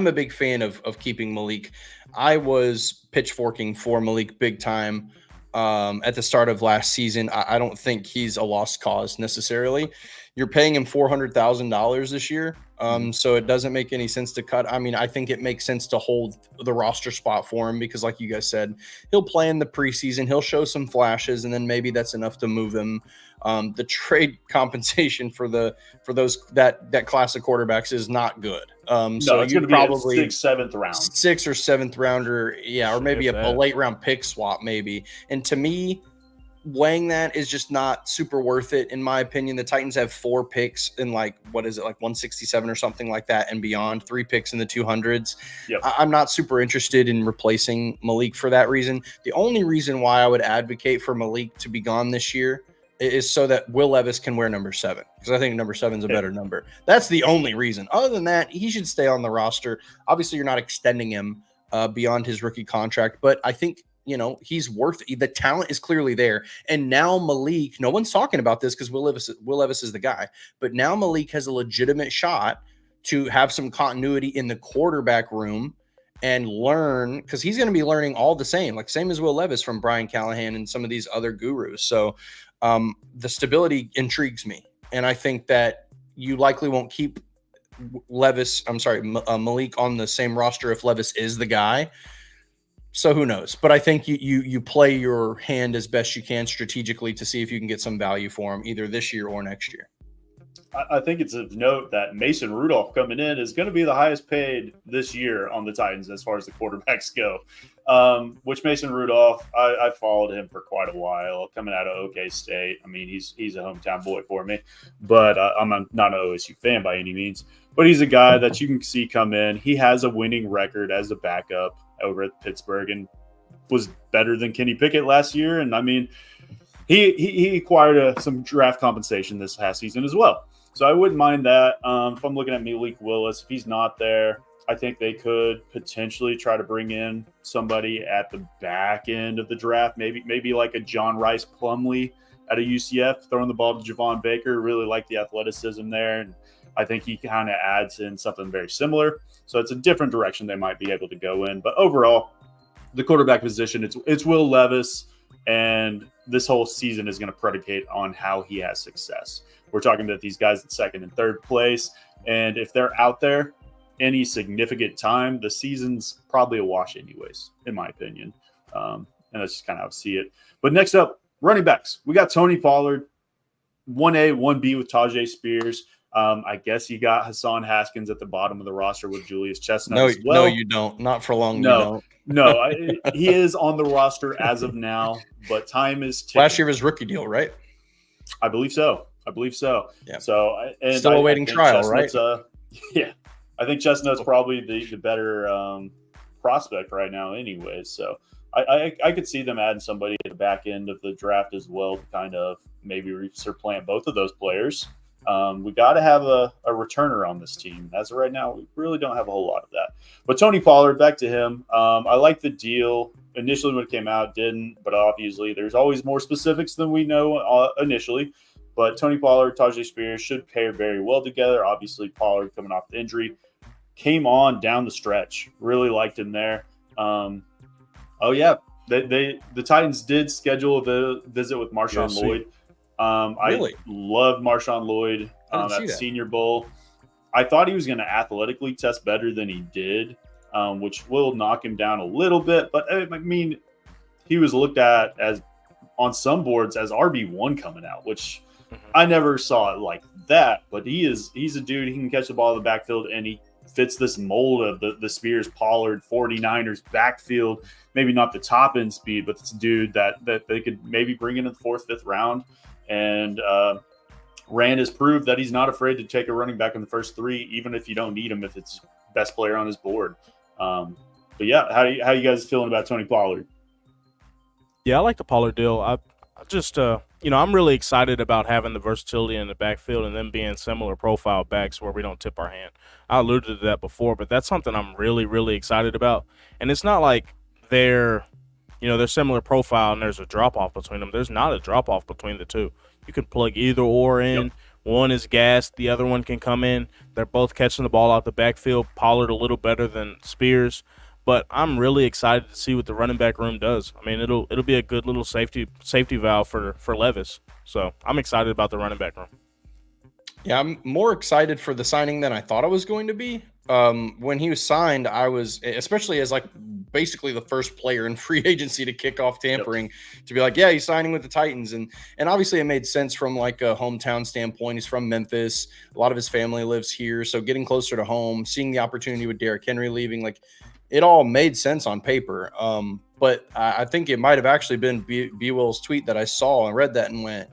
a big fan of keeping Malik. I was pitchforking for Malik big time at the start of last season. I don't think he's a lost cause necessarily. You're paying him $400,000 this year, so it doesn't make any sense to cut. I think it makes sense to hold the roster spot for him because, like you guys said, he'll play in the preseason, he'll show some flashes, and then maybe that's enough to move him. The trade compensation for those that class of quarterbacks is not good. So it's going to be probably a 6th, 7th round, 6th or 7th rounder, or maybe a late round pick swap, maybe. And to me, weighing that is just not super worth it, in my opinion. The Titans have 4 picks in 167 or something like that and beyond, 3 picks in the 200s. Yep. I'm not super interested in replacing Malik for that reason. The only reason why I would advocate for Malik to be gone this year is so that Will Levis can wear number 7, because I think number 7 is a better number. That's the only reason. Other than that, he should stay on the roster. Obviously, you're not extending him beyond his rookie contract, but I think he's worth it. The talent is clearly there. And now Malik, no one's talking about this because Will Levis is the guy, but now Malik has a legitimate shot to have some continuity in the quarterback room and learn, because he's going to be learning all the same as Will Levis from Brian Callahan and some of these other gurus. So the stability intrigues me. And I think that you likely won't keep Malik on the same roster if Levis is the guy. So who knows? But I think you play your hand as best you can strategically to see if you can get some value for him either this year or next year. I think it's of note that Mason Rudolph coming in is going to be the highest paid this year on the Titans as far as the quarterbacks go. Which Mason Rudolph, I followed him for quite a while coming out of OK State. I mean, he's a hometown boy for me, but I'm not an OSU fan by any means. But he's a guy that you can see come in. He has a winning record as a backup over at Pittsburgh and was better than Kenny Pickett last year. And I mean, he acquired some draft compensation this past season as well. So I wouldn't mind that. If I'm looking at Malik Willis, if he's not there, I think they could potentially try to bring in somebody at the back end of the draft. Maybe like a John Rice Plumlee at a UCF, throwing the ball to Javon Baker. Really like the athleticism there. And I think he kind of adds in something very similar. So it's a different direction they might be able to go in. But overall, the quarterback position, it's Will Levis. And this whole season is going to predicate on how he has success. We're talking about these guys in second and third place. And if they're out there any significant time, the season's probably a wash anyways, in my opinion. And that's just kind of how I see it. But next up, running backs. We got Tony Pollard, 1A, 1B with Tajay Spears. I guess you got Hassan Haskins at the bottom of the roster with Julius Chestnut as well. No, you don't. Not for long. No, he is on the roster as of now, but time is ticking. Last year was rookie deal, right? I believe so. Yeah. So still awaiting trial, right? Yeah, I think Chestnut's probably the better prospect right now, anyways. So I could see them adding somebody at the back end of the draft as well to kind of maybe supplant both of those players. We got to have a returner on this team. As of right now, we really don't have a whole lot of that. But Tony Pollard, back to him. I like the deal. Initially when it came out, didn't. But obviously, there's always more specifics than we know initially. But Tony Pollard, Tajay Spears should pair very well together. Obviously, Pollard coming off the injury. Came on down the stretch. Really liked him there. The Titans did schedule a visit with Marshawn Lloyd. Really? I love Marshawn Lloyd at Senior Bowl. I thought he was going to athletically test better than he did, which will knock him down a little bit. But I mean, he was looked at as on some boards as RB1 coming out, which I never saw it like that. But he's a dude. He can catch the ball in the backfield, and he fits this mold of the Spears Pollard 49ers backfield. Maybe not the top end speed, but it's a dude that they could maybe bring in the 4th, 5th round. And Rand has proved that he's not afraid to take a running back in the first 3, even if you don't need him, if it's best player on his board. But yeah, how you guys feeling about Tony Pollard? Yeah, I like the Pollard deal. I just, I'm really excited about having the versatility in the backfield and them being similar profile backs where we don't tip our hand. I alluded to that before, but that's something I'm really, really excited about. And it's not like they're similar profile and there's a drop-off between them. There's not a drop-off between the two. You can plug either or in. Yep. One is gassed. The other one can come in. They're both catching the ball out the backfield. Pollard a little better than Spears. But I'm really excited to see what the running back room does. I mean, it'll be a good little safety valve for Levis. So I'm excited about the running back room. Yeah, I'm more excited for the signing than I thought I was going to be. When he was signed, I was, especially as like basically the first player in free agency to kick off tampering, to be like, yeah, he's signing with the Titans. And obviously it made sense from like a hometown standpoint. He's from Memphis. A lot of his family lives here. So getting closer to home, seeing the opportunity with Derrick Henry leaving, like it all made sense on paper. But I think it might have actually been B. Will's tweet that I saw and read that and went,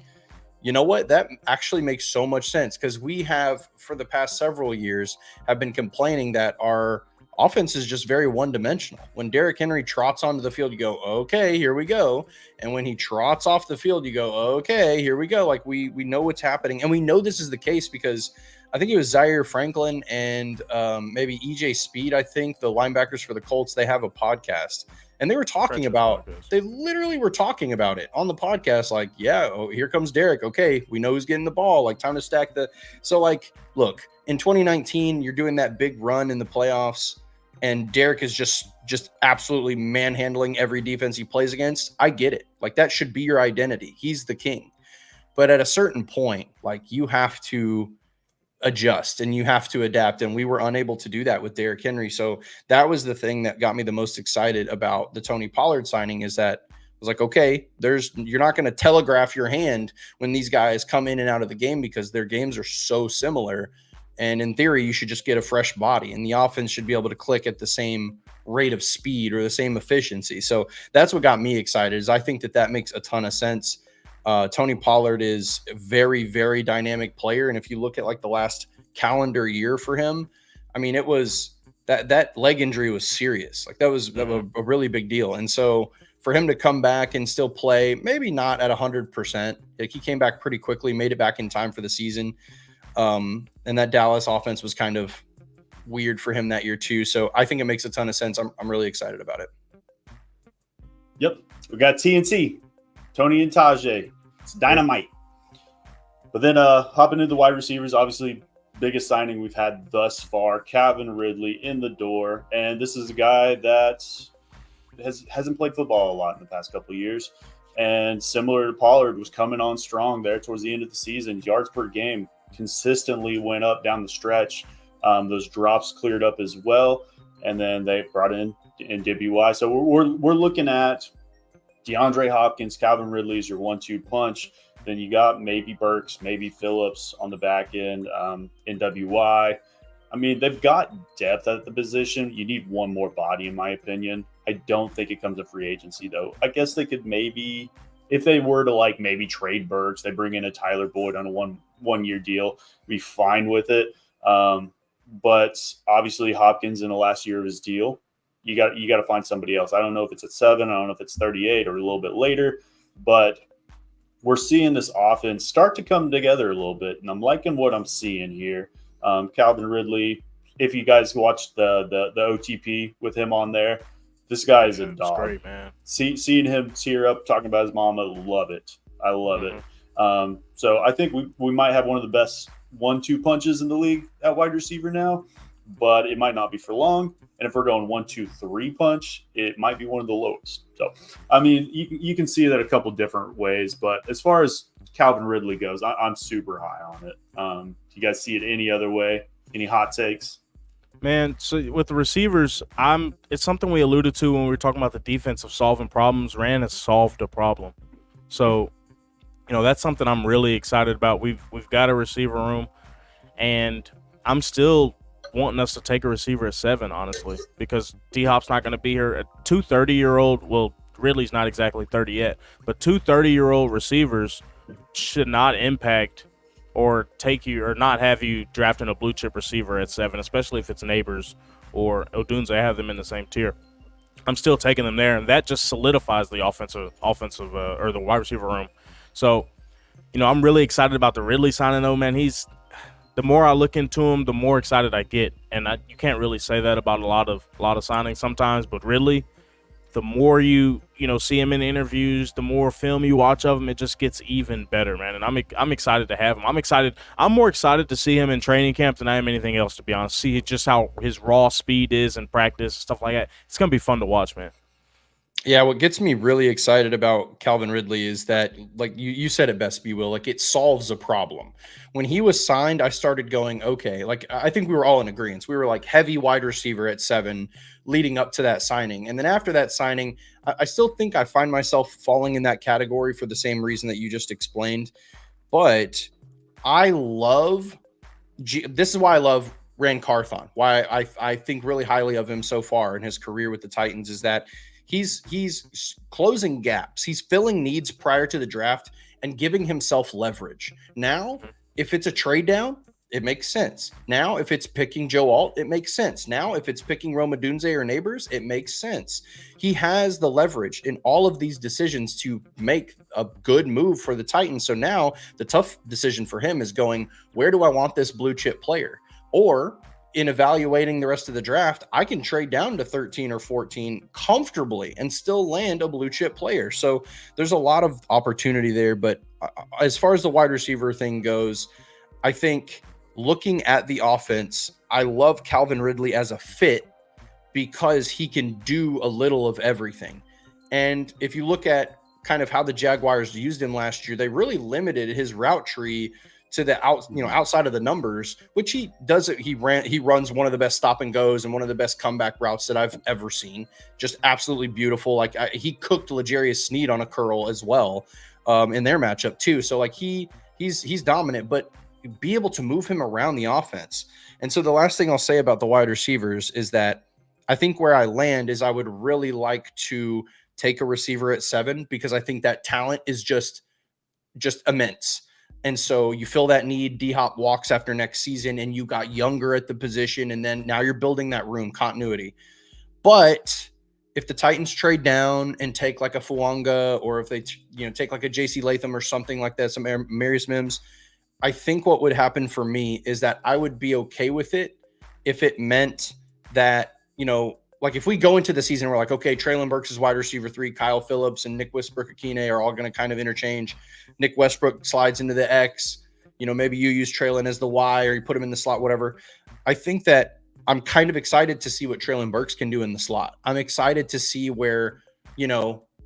you know what? That actually makes so much sense, because we have, for the past several years, have been complaining that our offense is just very one-dimensional. When Derrick Henry trots onto the field, you go, okay, here we go. And when he trots off the field, you go, okay, here we go. Like we know what's happening. And we know this is the case because I think it was Zaire Franklin and maybe EJ Speed, I think, the linebackers for the Colts, they have a podcast. And they were talking about, they literally were talking about it on the podcast. Like, yeah, oh, here comes Derek. Okay, we know who's getting the ball. Like, time to stack the. So, like, look, in 2019, you're doing that big run in the playoffs, and Derek is just absolutely manhandling every defense he plays against. I get it. Like, that should be your identity. He's the king. But at a certain point, like, you have to adjust and you have to adapt, and we were unable to do that with Derrick Henry. So that was the thing that got me the most excited about the Tony Pollard signing, is that I was like, okay, you're not going to telegraph your hand when these guys come in and out of the game, because their games are so similar, and in theory you should just get a fresh body and the offense should be able to click at the same rate of speed or the same efficiency. So that's what got me excited, is I think that makes a ton of sense. Tony Pollard is a very, very dynamic player. And if you look at like the last calendar year for him, I mean, it was that leg injury was serious. Like, that was a really big deal. And so for him to come back and still play, maybe not at 100%, like, he came back pretty quickly, made it back in time for the season. And that Dallas offense was kind of weird for him that year too. So I think it makes a ton of sense. I'm really excited about it. Yep. We got TNT, Tony and Tajay. It's dynamite. But then hopping into the wide receivers, obviously biggest signing we've had thus far, Calvin Ridley in the door. And this is a guy that hasn't played football a lot in the past couple of years. And similar to Pollard, was coming on strong there towards the end of the season. Yards per game consistently went up down the stretch. Those drops cleared up as well. And then they brought in NWY. So we're looking at DeAndre Hopkins, Calvin Ridley is your 1-2 punch. Then you got maybe Burks, maybe Phillips on the back end, NWY. I mean, they've got depth at the position. You need one more body, in my opinion. I don't think it comes to free agency, though. I guess they could maybe, if they were to like maybe trade Burks, they bring in a Tyler Boyd on a one-year deal, be fine with it. But obviously Hopkins in the last year of his deal, you got to find somebody else. I don't know if it's at 7. I don't know if it's 38 or a little bit later, but we're seeing this offense start to come together a little bit, and I'm liking what I'm seeing here. Calvin Ridley, if you guys watched the OTP with him on there, this guy is a dog. Great, man. Seeing him tear up talking about his mama, love it. I love it. So I think we might have one of the best 1-2 punches in the league at wide receiver now, but it might not be for long. And if we're going 1-2-3 punch, it might be one of the lowest. So, I mean, you can see that a couple different ways. But as far as Calvin Ridley goes, I'm super high on it. Do you guys see it any other way? Any hot takes? Man, so with the receivers, it's something we alluded to when we were talking about the defense of solving problems. Ran has solved a problem. So, that's something I'm really excited about. We've got a receiver room, and I'm still wanting us to take a receiver at 7, honestly, because D-Hop's not going to be here. At 2 30-year-old, well, Ridley's not exactly 30 yet, but 2 30-year-old receivers should not impact or take you or not have you drafting a blue chip receiver at 7, especially if it's Neighbors or Odunze. I have them in the same tier. I'm still taking them there, and that just solidifies the offensive or the wide receiver room. So, I'm really excited about the Ridley signing, though, man. The more I look into him, the more excited I get, and you can't really say that about a lot of signings sometimes. But Ridley, the more you see him in interviews, the more film you watch of him, it just gets even better, man. And I'm excited to have him. I'm more excited to see him in training camp than I am anything else, to be honest. See just how his raw speed is in practice, stuff like that. It's gonna be fun to watch, man. Yeah, what gets me really excited about Calvin Ridley is that, like you said it best, B. Will, like, it solves a problem. When he was signed, I started going, okay, like, I think we were all in agreement. We were like heavy wide receiver at 7 leading up to that signing. And then after that signing, I still think I find myself falling in that category for the same reason that you just explained. But this is why I love Ran Carthon, why I think really highly of him so far in his career with the Titans, is that he's closing gaps. He's filling needs prior to the draft and giving himself leverage. Now, if it's a trade down, it makes sense. Now, if it's picking Joe Alt, it makes sense. Now, if it's picking Rome Odunze or Neighbors, it makes sense. He has the leverage in all of these decisions to make a good move for the Titans. So now the tough decision for him is going, where do I want this blue chip player? Or in evaluating the rest of the draft, I can trade down to 13 or 14 comfortably and still land a blue chip player. So there's a lot of opportunity there. But as far as the wide receiver thing goes, I think looking at the offense, I love Calvin Ridley as a fit because he can do a little of everything. And if you look at kind of how the Jaguars used him last year, they really limited his route tree to the outside of the numbers, which he does. He runs one of the best stop and goes and one of the best comeback routes that I've ever seen. Just absolutely beautiful. Like he cooked L'Jarius Sneed on a curl as well in their matchup too. So like he's dominant, but be able to move him around the offense. And so the last thing I'll say about the wide receivers is that I think where I land is I would really like to take a receiver at 7 because I think that talent is just immense. And so you fill that need. D-Hop walks after next season and you got younger at the position. And then now you're building that room continuity. But if the Titans trade down and take like a Fuanga, or if they, take like a JC Latham or something like that, some Marius Mims, I think what would happen for me is that I would be okay with it if it meant that, like if we go into the season, we're like, okay, Treylon Burks is wide receiver 3, Kyle Phillips and Nick Westbrook-Akine are all going to kind of interchange. Nick Westbrook slides into the X. Maybe you use Treylon as the Y or you put him in the slot, whatever. I think that I'm kind of excited to see what Treylon Burks can do in the slot. I'm excited to see where,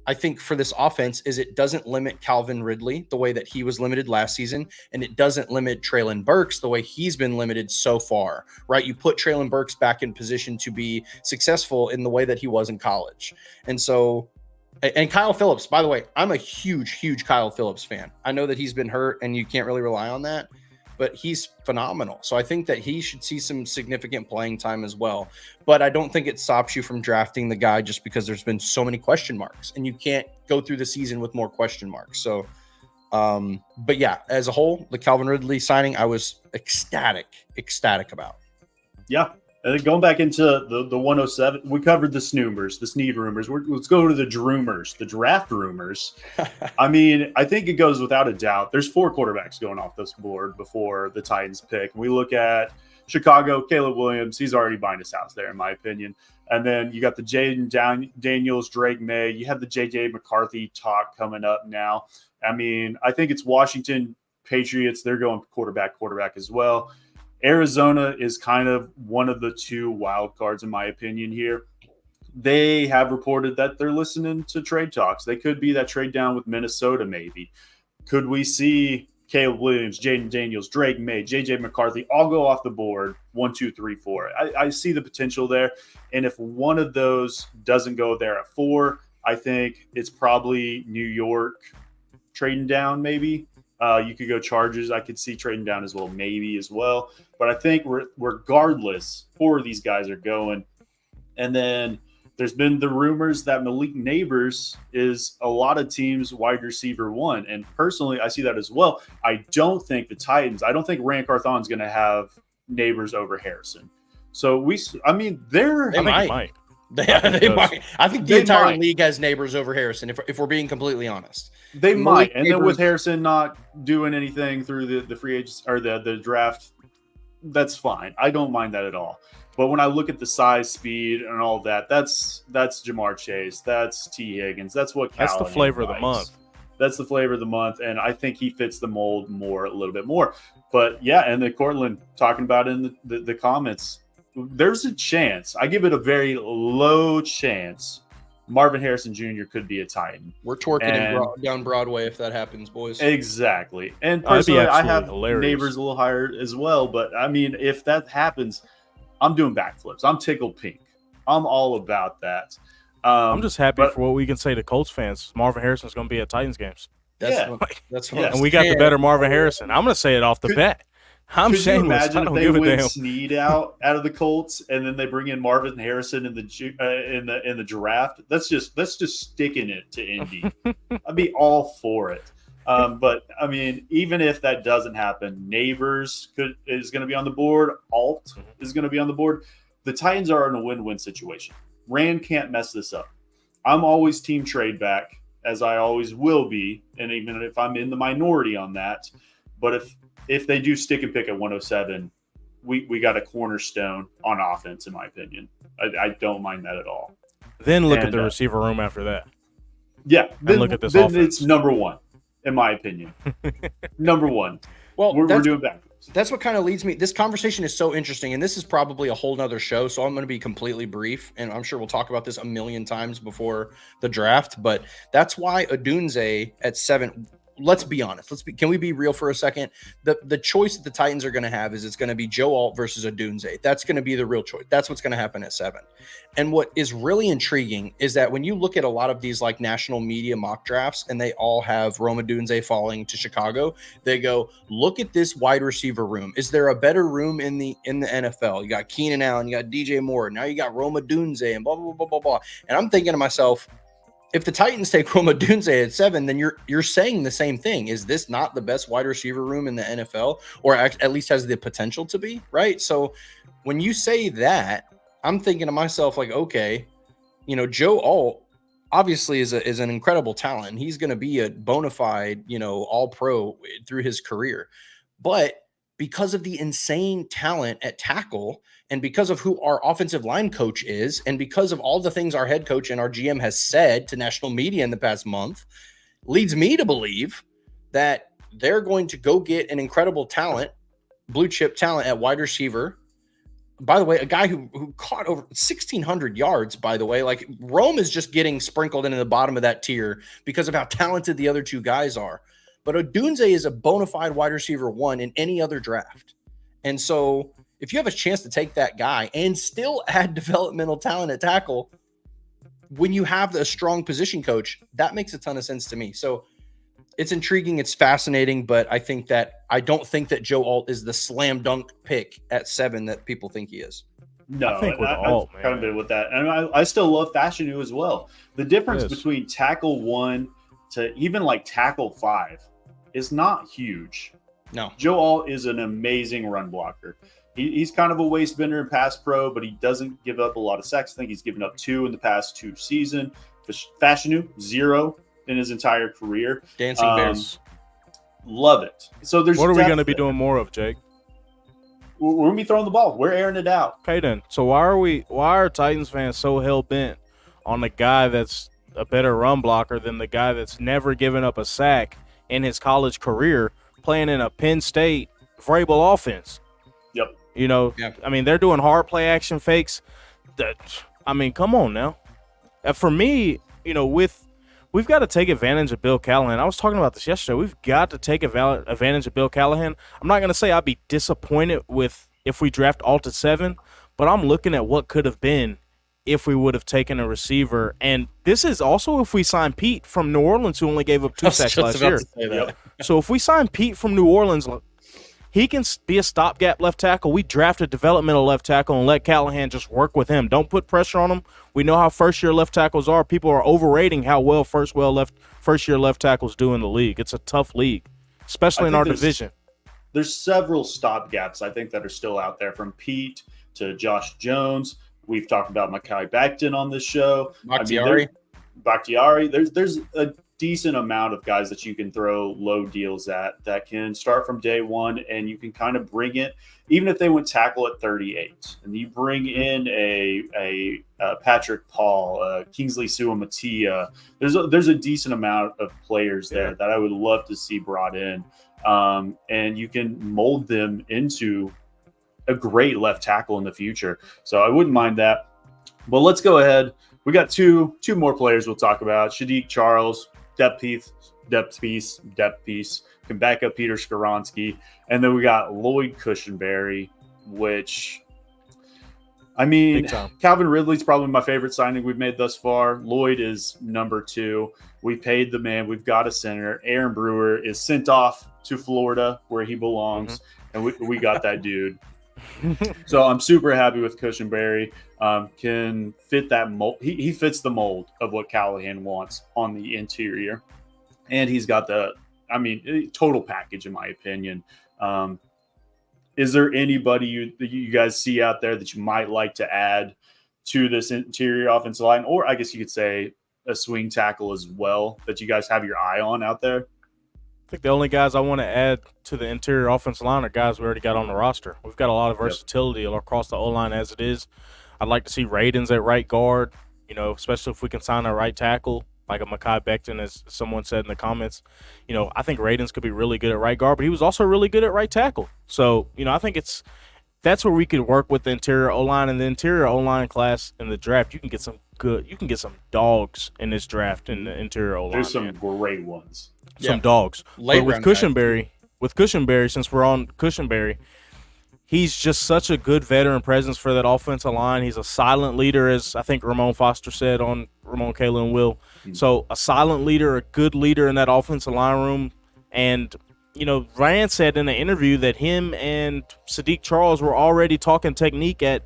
I think for this offense is it doesn't limit Calvin Ridley the way that he was limited last season, and it doesn't limit Treylon Burks the way he's been limited so far, right? You put Treylon Burks back in position to be successful in the way that he was in college. And so, and Kyle Phillips, by the way, I'm a huge Kyle Phillips fan. I know that he's been hurt and you can't really rely on that, but he's phenomenal. So I think that he should see some significant playing time as well. But I don't think it stops you from drafting the guy just because there's been so many question marks and you can't go through the season with more question marks. So, but yeah, as a whole, the Calvin Ridley signing, I was ecstatic about. Yeah. And then going back into the 107, we covered the Sneed rumors. Let's go to the Droomers, the draft rumors. I mean, I think it goes without a doubt. There's 4 quarterbacks going off this board before the Titans pick. We look at Chicago, Caleb Williams. He's already buying his house there, in my opinion. And then you got the Jaden Daniels, Drake May. You have the J.J. McCarthy talk coming up now. I mean, I think it's Washington Patriots. They're going quarterback as well. Arizona is kind of one of the 2 wild cards, in my opinion, here. They have reported that they're listening to trade talks. They could be that trade down with Minnesota, maybe. Could we see Caleb Williams, Jaden Daniels, Drake May, J.J. McCarthy all go off the board 1, 2, 3, 4? I see the potential there. And if one of those doesn't go there at 4, I think it's probably New York trading down maybe. You could go Chargers. I could see trading down as well, maybe as well. But I think regardless, 4 of these guys are going. And then there's been the rumors that Malik Neighbors is a lot of teams' wide receiver 1. And personally, I see that as well. I don't think the Titans, I don't think Ran Carthon is going to have Neighbors over Harrison. So they might. They might. I think the entire league has Neighbors over Harrison, if we're being completely honest. They might. And then with Harrison not doing anything through the free agents or the draft, that's fine. I don't mind that at all. But when I look at the size, speed, and all that, that's Jamar Chase. That's T. Higgins. That's what Callahan That's the flavor likes. of the month. That's the flavor of the month. And I think he fits the mold a little bit more. But yeah, and then Cortland talking about in the comments, there's a chance. I give it a very low chance Marvin Harrison Jr. could be a Titan. We're twerking down Broadway if that happens, boys. Exactly. And personally, I have hilarious. Neighbors a little higher as well. But, I mean, if that happens, I'm doing backflips. I'm tickled pink. I'm all about that. I'm just happy for what we can say to Colts fans. Marvin Harrison's going to be at Titans games. That's and we got the better Marvin Harrison. I'm going to say it off the bat. I'm shameless. Could you imagine I don't if give they a win damn. Sneed out of the Colts and then they bring in Marvin Harrison in the draft? That's just sticking it to Indy. I'd be all for it. But I mean, even if that doesn't happen, Neighbors is going to be on the board. Alt is going to be on the board. The Titans are in a win-win situation. Rand can't mess this up. I'm always team trade back, as I always will be, and even if I'm in the minority on that. But if they do stick and pick at 107, we got a cornerstone on offense, in my opinion. I don't mind that at all. Then look at the receiver room after that. Yeah, then look at this then offense. It's number one, in my opinion. Number one. Well, we're doing backwards. That's what kind of leads me. This conversation is so interesting, and this is probably a whole nother show, so I'm going to be completely brief, and I'm sure we'll talk about this a million times before the draft, but that's why Odunze at 7. Let's be honest. Can we be real for a second? The choice that the Titans are going to have is it's going to be Joe Alt versus Odunze. That's going to be the real choice. That's what's going to happen at 7. And what is really intriguing is that when you look at a lot of these like national media mock drafts, and they all have Rome Odunze falling to Chicago, they go, look at this wide receiver room. Is there a better room in the NFL? You got Keenan Allen, you got DJ Moore, now you got Rome Odunze, and blah blah blah blah blah. And I'm thinking to myself, if the Titans take Rome Odunze at 7, then you're saying the same thing. Is this not the best wide receiver room in the NFL, or at least has the potential to be, right? So when you say that, I'm thinking to myself, like, okay, Joe Alt obviously is an incredible talent. He's going to be a bona fide, all-pro through his career. But because of the insane talent at tackle, and because of who our offensive line coach is, and because of all the things our head coach and our GM has said to national media in the past month, leads me to believe that they're going to go get an incredible talent, blue chip talent at wide receiver. By the way, a guy who caught over 1,600 yards, by the way. Like, Rome is just getting sprinkled into the bottom of that tier because of how talented the other two guys are. But Odunze is a bona fide wide receiver 1 in any other draft. And so if you have a chance to take that guy and still add developmental talent at tackle, when you have a strong position coach, that makes a ton of sense to me. So it's intriguing. It's fascinating, but I don't think that Joe Alt is the slam dunk pick at 7 that people think he is. No, I think I've kind of been with that. And I still love Fashanu as well. The difference between tackle 1 to even like tackle 5 is not huge. No. Joe Alt is an amazing run blocker. He's kind of a waist bender in pass pro, but he doesn't give up a lot of sacks. I think he's given up 2 in the past 2 seasons. Fashanu, 0 in his entire career. Dancing Bears. Love it. So there's what are we going to be doing more of, Jake? We're going to be throwing the ball. We're airing it out. Okay, then. So why are Titans fans so hell-bent on the guy that's a better run blocker than the guy that's never given up a sack in his college career playing in a Penn State Vrabel offense? Yep. I mean, they're doing hard play action fakes. Come on now. For me, we've got to take advantage of Bill Callahan. I was talking about this yesterday. We've got to take advantage of Bill Callahan. I'm not going to say I'd be disappointed if we draft Alt at 7, but I'm looking at what could have been if we would have taken a receiver. And this is also if we sign Pete from New Orleans, who only gave up 2 sacks last year. So if we sign Pete from New Orleans, he can be a stopgap left tackle. We draft a developmental left tackle and let Callahan just work with him. Don't put pressure on him. We know how first-year left tackles are. People are overrating how well first-year left tackles do in the league. It's a tough league, especially in our division. There's several stopgaps, I think, that are still out there, from Pete to Josh Jones. We've talked about Mekhi Becton on this show. Bakhtiari. There's a decent amount of guys that you can throw low deals at that can start from day one, and you can kind of bring it, even if they went tackle at 38, and you bring in a Patrick Paul, Kingsley Suamatia. There's a decent amount of players there that I would love to see brought in, and you can mold them into a great left tackle in the future. So I wouldn't mind that. But let's go ahead. We got two more players we'll talk about. Shadiq Charles, depth piece, can back up Peter Skoronski. And then we got Lloyd Cushenberry, which, I mean, Calvin Ridley's probably my favorite signing we've made thus far. Lloyd is number 2. We paid the man. We've got a center. Aaron Brewer is sent off to Florida where he belongs. And we got that dude. So I'm super happy with Cushenberry. Can fit that mold. He fits the mold of what Callahan wants on the interior, and he's got total package in my opinion. Is there anybody you guys see out there that you might like to add to this interior offensive line, or I guess you could say a swing tackle as well that you guys have your eye on out there? think the only guys I want to add to the interior offensive line are guys we already got on the roster. We've got a lot of versatility across the O-line as it is. I'd like to see Radens at right guard, especially if we can sign a right tackle, like a Mekhi Becton, as someone said in the comments. I think Radens could be really good at right guard, but he was also really good at right tackle. So, I think that's where we could work with the interior O-line. And the interior O-line class in the draft, you can get some dogs in this draft in the interior O-line. There's some great ones. Some dogs. But with Cushenberry, since we're on Cushenberry, he's just such a good veteran presence for that offensive line. He's a silent leader, as I think Ramon Foster said on Ramon, Kayla, and Will. So a silent leader, a good leader in that offensive line room. And, Ryan said in an interview that him and Sadiq Charles were already talking technique that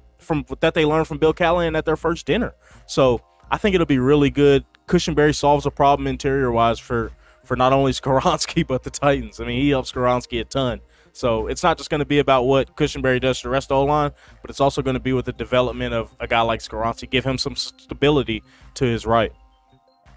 they learned from Bill Callahan at their first dinner. So I think it'll be really good. Cushenberry solves a problem interior-wise for not only Skoronski but the Titans. I mean, he helps Skoronski a ton. So it's not just going to be about what Cushenberry does to the rest of the O-line, but it's also going to be with the development of a guy like Skoronski, give him some stability to his right.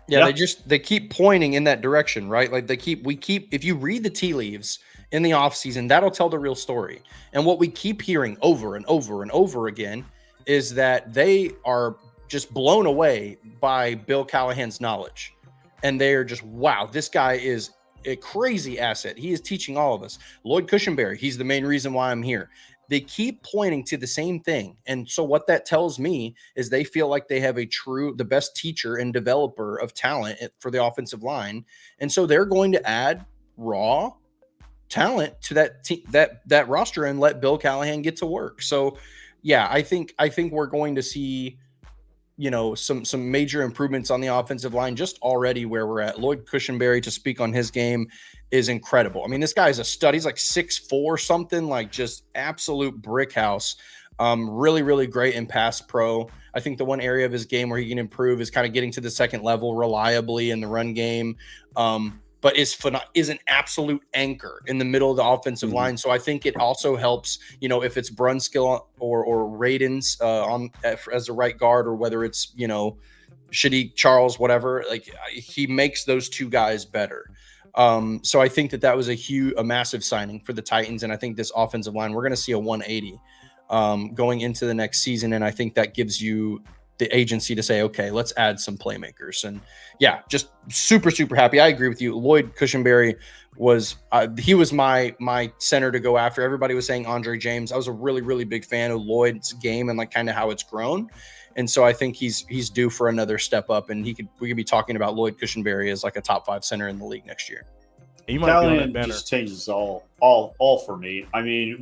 Yeah, they keep pointing in that direction, right? Like if you read the tea leaves in the offseason, that'll tell the real story. And what we keep hearing over and over and over again is that they are just blown away by Bill Callahan's knowledge. And they're just, wow, this guy is a crazy asset. He is teaching all of us. Lloyd Cushenberry, he's the main reason why I'm here. They keep pointing to the same thing. And so what that tells me is they feel like they have the best teacher and developer of talent for the offensive line. And so they're going to add raw talent to that roster and let Bill Callahan get to work. So yeah, I think we're going to see some major improvements on the offensive line just already where we're at. Lloyd Cushenberry, to speak on his game, is incredible. I mean, this guy is a stud. He's like 6'4", something, like just absolute brick house. Really, really great in pass pro. I think the one area of his game where he can improve is kind of getting to the second level reliably in the run game. But is an absolute anchor in the middle of the offensive line. So I think it also helps, if it's Brunskill or Radens as a right guard, or whether it's, Sadiq Charles, whatever, like he makes those two guys better. So I think that was a massive signing for the Titans. And I think this offensive line, we're going to see a 180 going into the next season. And I think that gives you the agency to say, okay, let's add some playmakers. And yeah, just super, super happy. I agree with you. Lloyd Cushenberry was my center to go after. Everybody was saying Andre James. I was a really, really big fan of Lloyd's game and like kind of how it's grown. And so I think he's due for another step up, and we could be talking about Lloyd Cushenberry as like a top 5 center in the league next year. He might just changes all for me. I mean,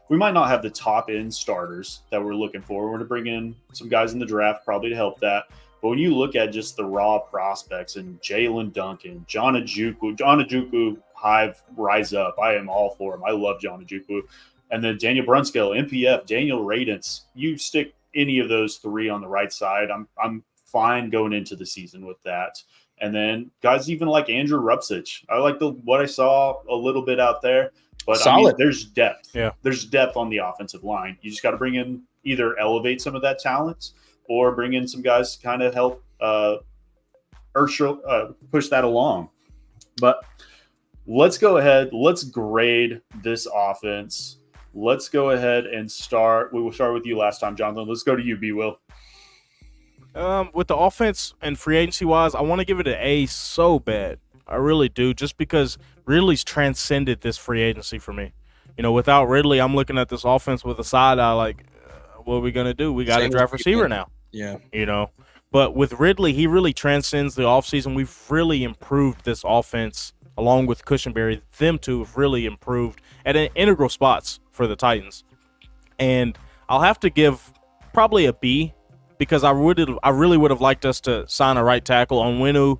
we might not have the top end starters that we're looking for. We're going to bring in some guys in the draft probably to help that. But when you look at just the raw prospects and Jalen Duncan, John Ojukwu, Hive, rise up. I am all for him. I love John Ojukwu. And then Daniel Brunskill, MPF, Daniel Radens. You stick any of those 3 on the right side, I'm fine going into the season with that. And then guys even like Andrew Rupsich. I like what I saw a little bit out there. But solid. I mean, there's depth. Yeah. There's depth on the offensive line. You just got to bring in, either elevate some of that talent or bring in some guys to kind of help push that along. But let's go ahead. Let's grade this offense. Let's go ahead and start. We will start with you last time, Jonathan. Let's go to you, B. Will. With the offense and free agency wise, I want to give it an A so bad. I really do, just because Ridley's transcended this free agency for me. Without Ridley, I'm looking at this offense with a side eye like, what are we going to do? We got to draft receiver now. Yeah. But with Ridley, he really transcends the offseason. We've really improved this offense along with Cushenberry. Them two have really improved at integral spots for the Titans. And I'll have to give probably a B, because I really would have liked us to sign a right tackle on Winu.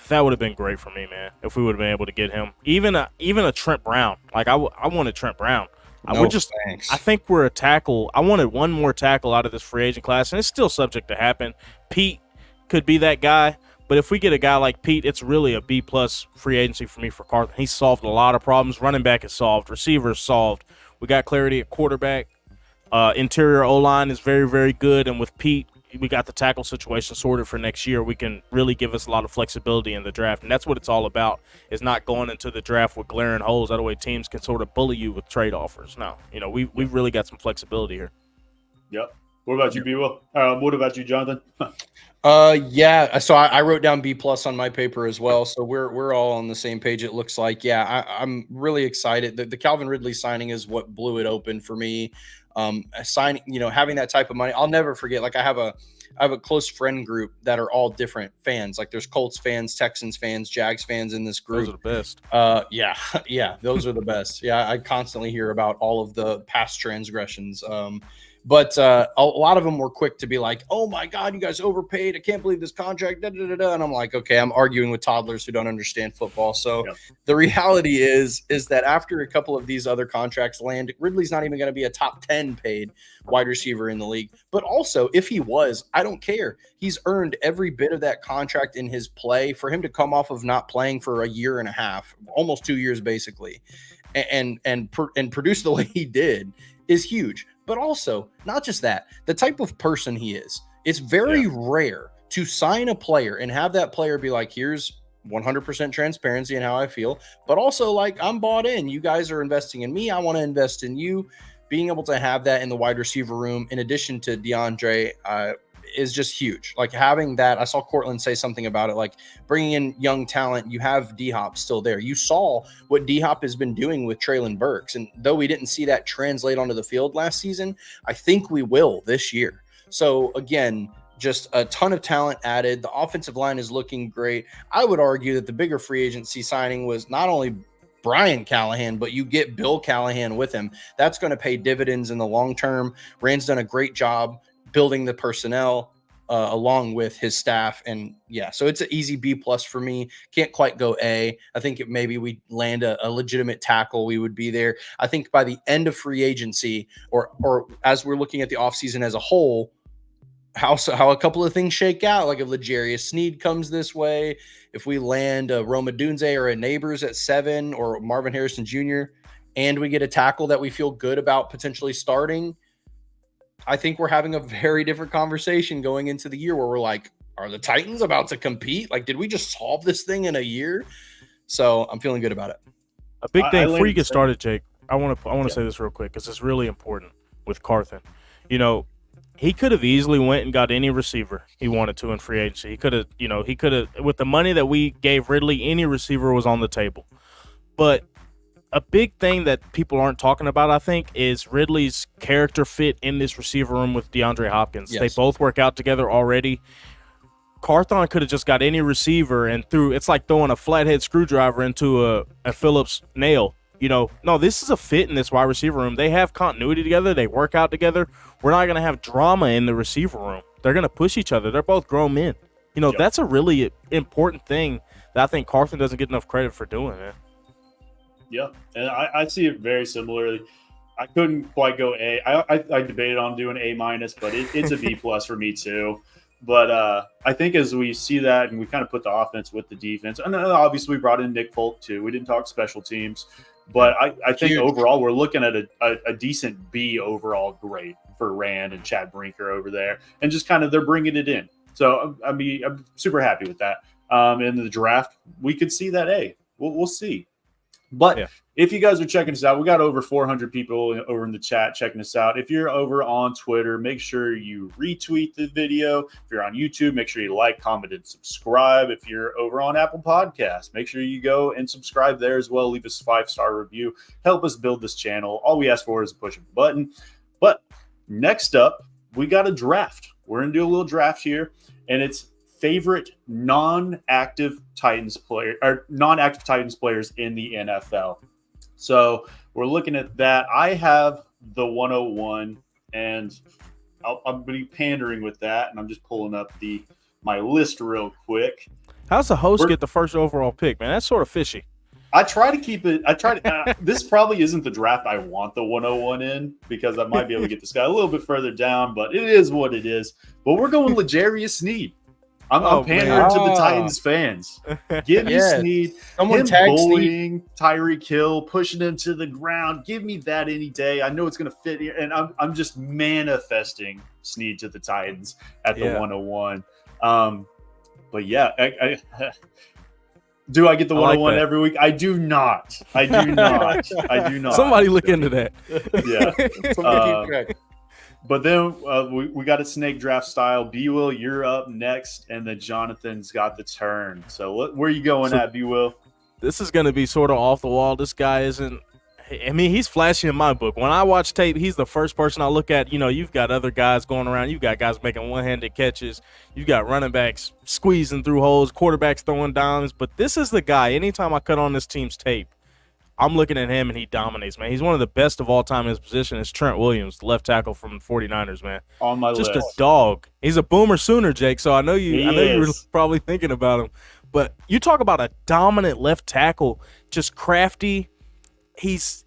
That would have been great for me, man, if we would have been able to get him. Even a Trent Brown. Like, I wanted Trent Brown. Thanks. I think we're a tackle. I wanted one more tackle out of this free agent class, and it's still subject to happen. Pete could be that guy, but if we get a guy like Pete, it's really a B-plus free agency for me for Carthon. He's solved a lot of problems. Running back is solved. Receiver is solved. We got clarity at quarterback. Interior O-line is very, very good, and with Pete we got the tackle situation sorted for next year, we can really give us a lot of flexibility in the draft. And that's what it's all about, is not going into the draft with glaring holes. That way teams can sort of bully you with trade offers. Now, we've really got some flexibility here. Yep. What about you, B-Will? What about you, Jonathan? Yeah. So I wrote down B+ on my paper as well. So we're all on the same page. It looks like, yeah, I'm really excited. The Calvin Ridley signing is what blew it open for me. Signing, having that type of money, I'll never forget. Like I have a close friend group that are all different fans. Like there's Colts fans, Texans fans, Jags fans in this group. Those are the best. Yeah, those are the best. Yeah, I constantly hear about all of the past transgressions. But a lot of them were quick to be like, oh, my God, you guys overpaid. I can't believe this contract. Da, da, da, da. And I'm like, okay, I'm arguing with toddlers who don't understand football. So The reality is that after a couple of these other contracts land, Ridley's not even going to be a top 10 paid wide receiver in the league. But also, if he was, I don't care. He's earned every bit of that contract in his play. For him to come off of not playing for a year and a half, almost 2 years basically, and produce the way he did is huge. But also, not just that, the type of person he is. It's very rare to sign a player and have that player be like, here's 100% transparency in how I feel, but also like, I'm bought in. You guys are investing in me. I want to invest in you. Being able to have that in the wide receiver room, in addition to DeAndre, is just huge. Like having that, I saw Cortland say something about it, like bringing in young talent. You have D-Hop still there. You saw what D-Hop has been doing with Treylon Burks. And though we didn't see that translate onto the field last season, I think we will this year. So again, just a ton of talent added. The offensive line is looking great. I would argue that the bigger free agency signing was not only Brian Callahan, but you get Bill Callahan with him. That's going to pay dividends in the long term. Rand's done a great job building the personnel along with his staff. And yeah, so it's an easy B+ for me. Can't quite go A. I think maybe we land a legitimate tackle, we would be there. I think by the end of free agency, or as we're looking at the offseason as a whole, how a couple of things shake out. Like if L'Jarius Sneed comes this way, if we land a Roma Dunze or a Neighbors at 7, or Marvin Harrison Jr., and we get a tackle that we feel good about potentially starting, I think we're having a very different conversation going into the year where we're like, are the Titans about to compete? Like, did we just solve this thing in a year? So I'm feeling good about it. A big thing before you get started, Jake, I want to say this real quick because it's really important with Carthon. He could have easily went and got any receiver he wanted to in free agency. He could have, with the money that we gave Ridley, any receiver was on the table. But a big thing that people aren't talking about, I think, is Ridley's character fit in this receiver room with DeAndre Hopkins. Yes. They both work out together already. Carthon could have just got any receiver and it's like throwing a flathead screwdriver into a Phillips nail. No, this is a fit in this wide receiver room. They have continuity together. They work out together. We're not going to have drama in the receiver room. They're going to push each other. They're both grown men. That's a really important thing that I think Carthon doesn't get enough credit for doing, man. Yeah, and I see it very similarly. I couldn't quite go A. I debated on doing A-, but it's a B+ for me too. But I think as we see that and we kind of put the offense with the defense, and then obviously we brought in Nick Folk too. We didn't talk special teams, but I think overall we're looking at a decent B overall grade for Rand and Chad Brinker over there, and just kind of they're bringing it in. So I'm super happy with that. In the draft, we could see that A. We'll see. But if you guys are checking us out, we got over 400 people over in the chat checking us out. If you're over on Twitter, make sure you retweet the video. If you're on YouTube, make sure you like, comment, and subscribe. If you're over on Apple Podcasts, make sure you go and subscribe there as well. Leave us a 5-star review. Help us build this channel. All we ask for is a push of a button. But next up, we got a draft. We're going to do a little draft here, and it's favorite non-active Titans players in the NFL. So we're looking at that. I have the 101, and I'll be pandering with that, and I'm just pulling up my list real quick. How's the host get the first overall pick, man? That's sort of fishy. I try to keep it. This probably isn't the draft I want the 101 in, because I might be able to get this guy a little bit further down, but it is what it is. But we're going L'Jarius Sneed. I'm pandering to the Ah. Titans fans. Give me Yes. Sneed. Someone Him tag Sneed. bullying Tyreek Hill, pushing him to the ground. Give me that any day. I know it's going to fit here. And I'm just manifesting Sneed to the Titans at the 101. But yeah, do I get the 101 every week? I do not. I do not. I do not. Somebody look into that. Yeah. Somebody keep track. But then we got a snake draft style. B-Will, you're up next, and then Jonathan's got the turn. So where are you going at, B-Will? This is going to be sort of off the wall. This guy isn't – I mean, he's flashy in my book. When I watch tape, he's the first person I look at. You know, you've got other guys going around. You've got guys making one-handed catches. You've got running backs squeezing through holes, quarterbacks throwing dimes. But this is the guy. Anytime I cut on this team's tape, I'm looking at him, and he dominates, man. He's one of the best of all time in his position. It's Trent Williams, the left tackle from the 49ers, man. On my list. Just a dog. He's a boomer sooner, Jake, so I know you were probably thinking about him. But you talk about a dominant left tackle, just crafty. He's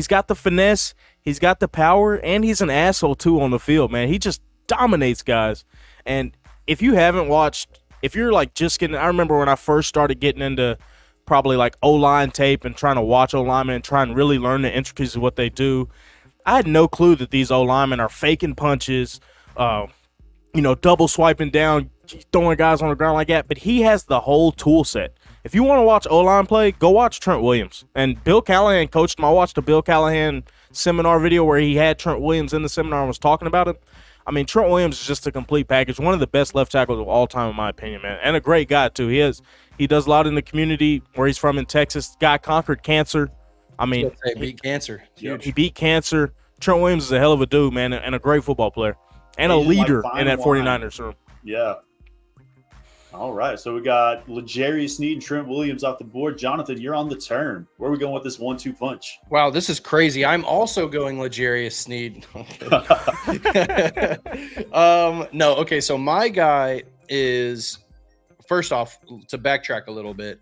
got the finesse, he's got the power, and he's an asshole, too, on the field, man. He just dominates guys. And if you haven't watched, if you're, like, just getting – I remember when I first started getting into – probably like O-line tape and trying to watch O-linemen and try and really learn the intricacies of what they do. I had no clue that these O-linemen are faking punches, double swiping down, throwing guys on the ground like that. But he has the whole tool set. If you want to watch O-line play, go watch Trent Williams. And Bill Callahan coached him. I watched a Bill Callahan seminar video where he had Trent Williams in the seminar and was talking about it. I mean, Trent Williams is just a complete package. One of the best left tackles of all time, in my opinion, man. And a great guy, too. He does a lot in the community where he's from in Texas. Guy conquered cancer. I mean, he beat cancer. He beat cancer. Trent Williams is a hell of a dude, man, and a great football player. And a leader in that 49ers room. Yeah. All right. So we got L'Jarius Sneed and Trent Williams off the board. Jonathan, you're on the turn. Where are we going with this 1-2 punch? Wow, this is crazy. I'm also going L'Jarius Sneed. No, okay, so my guy is, first off, to backtrack a little bit,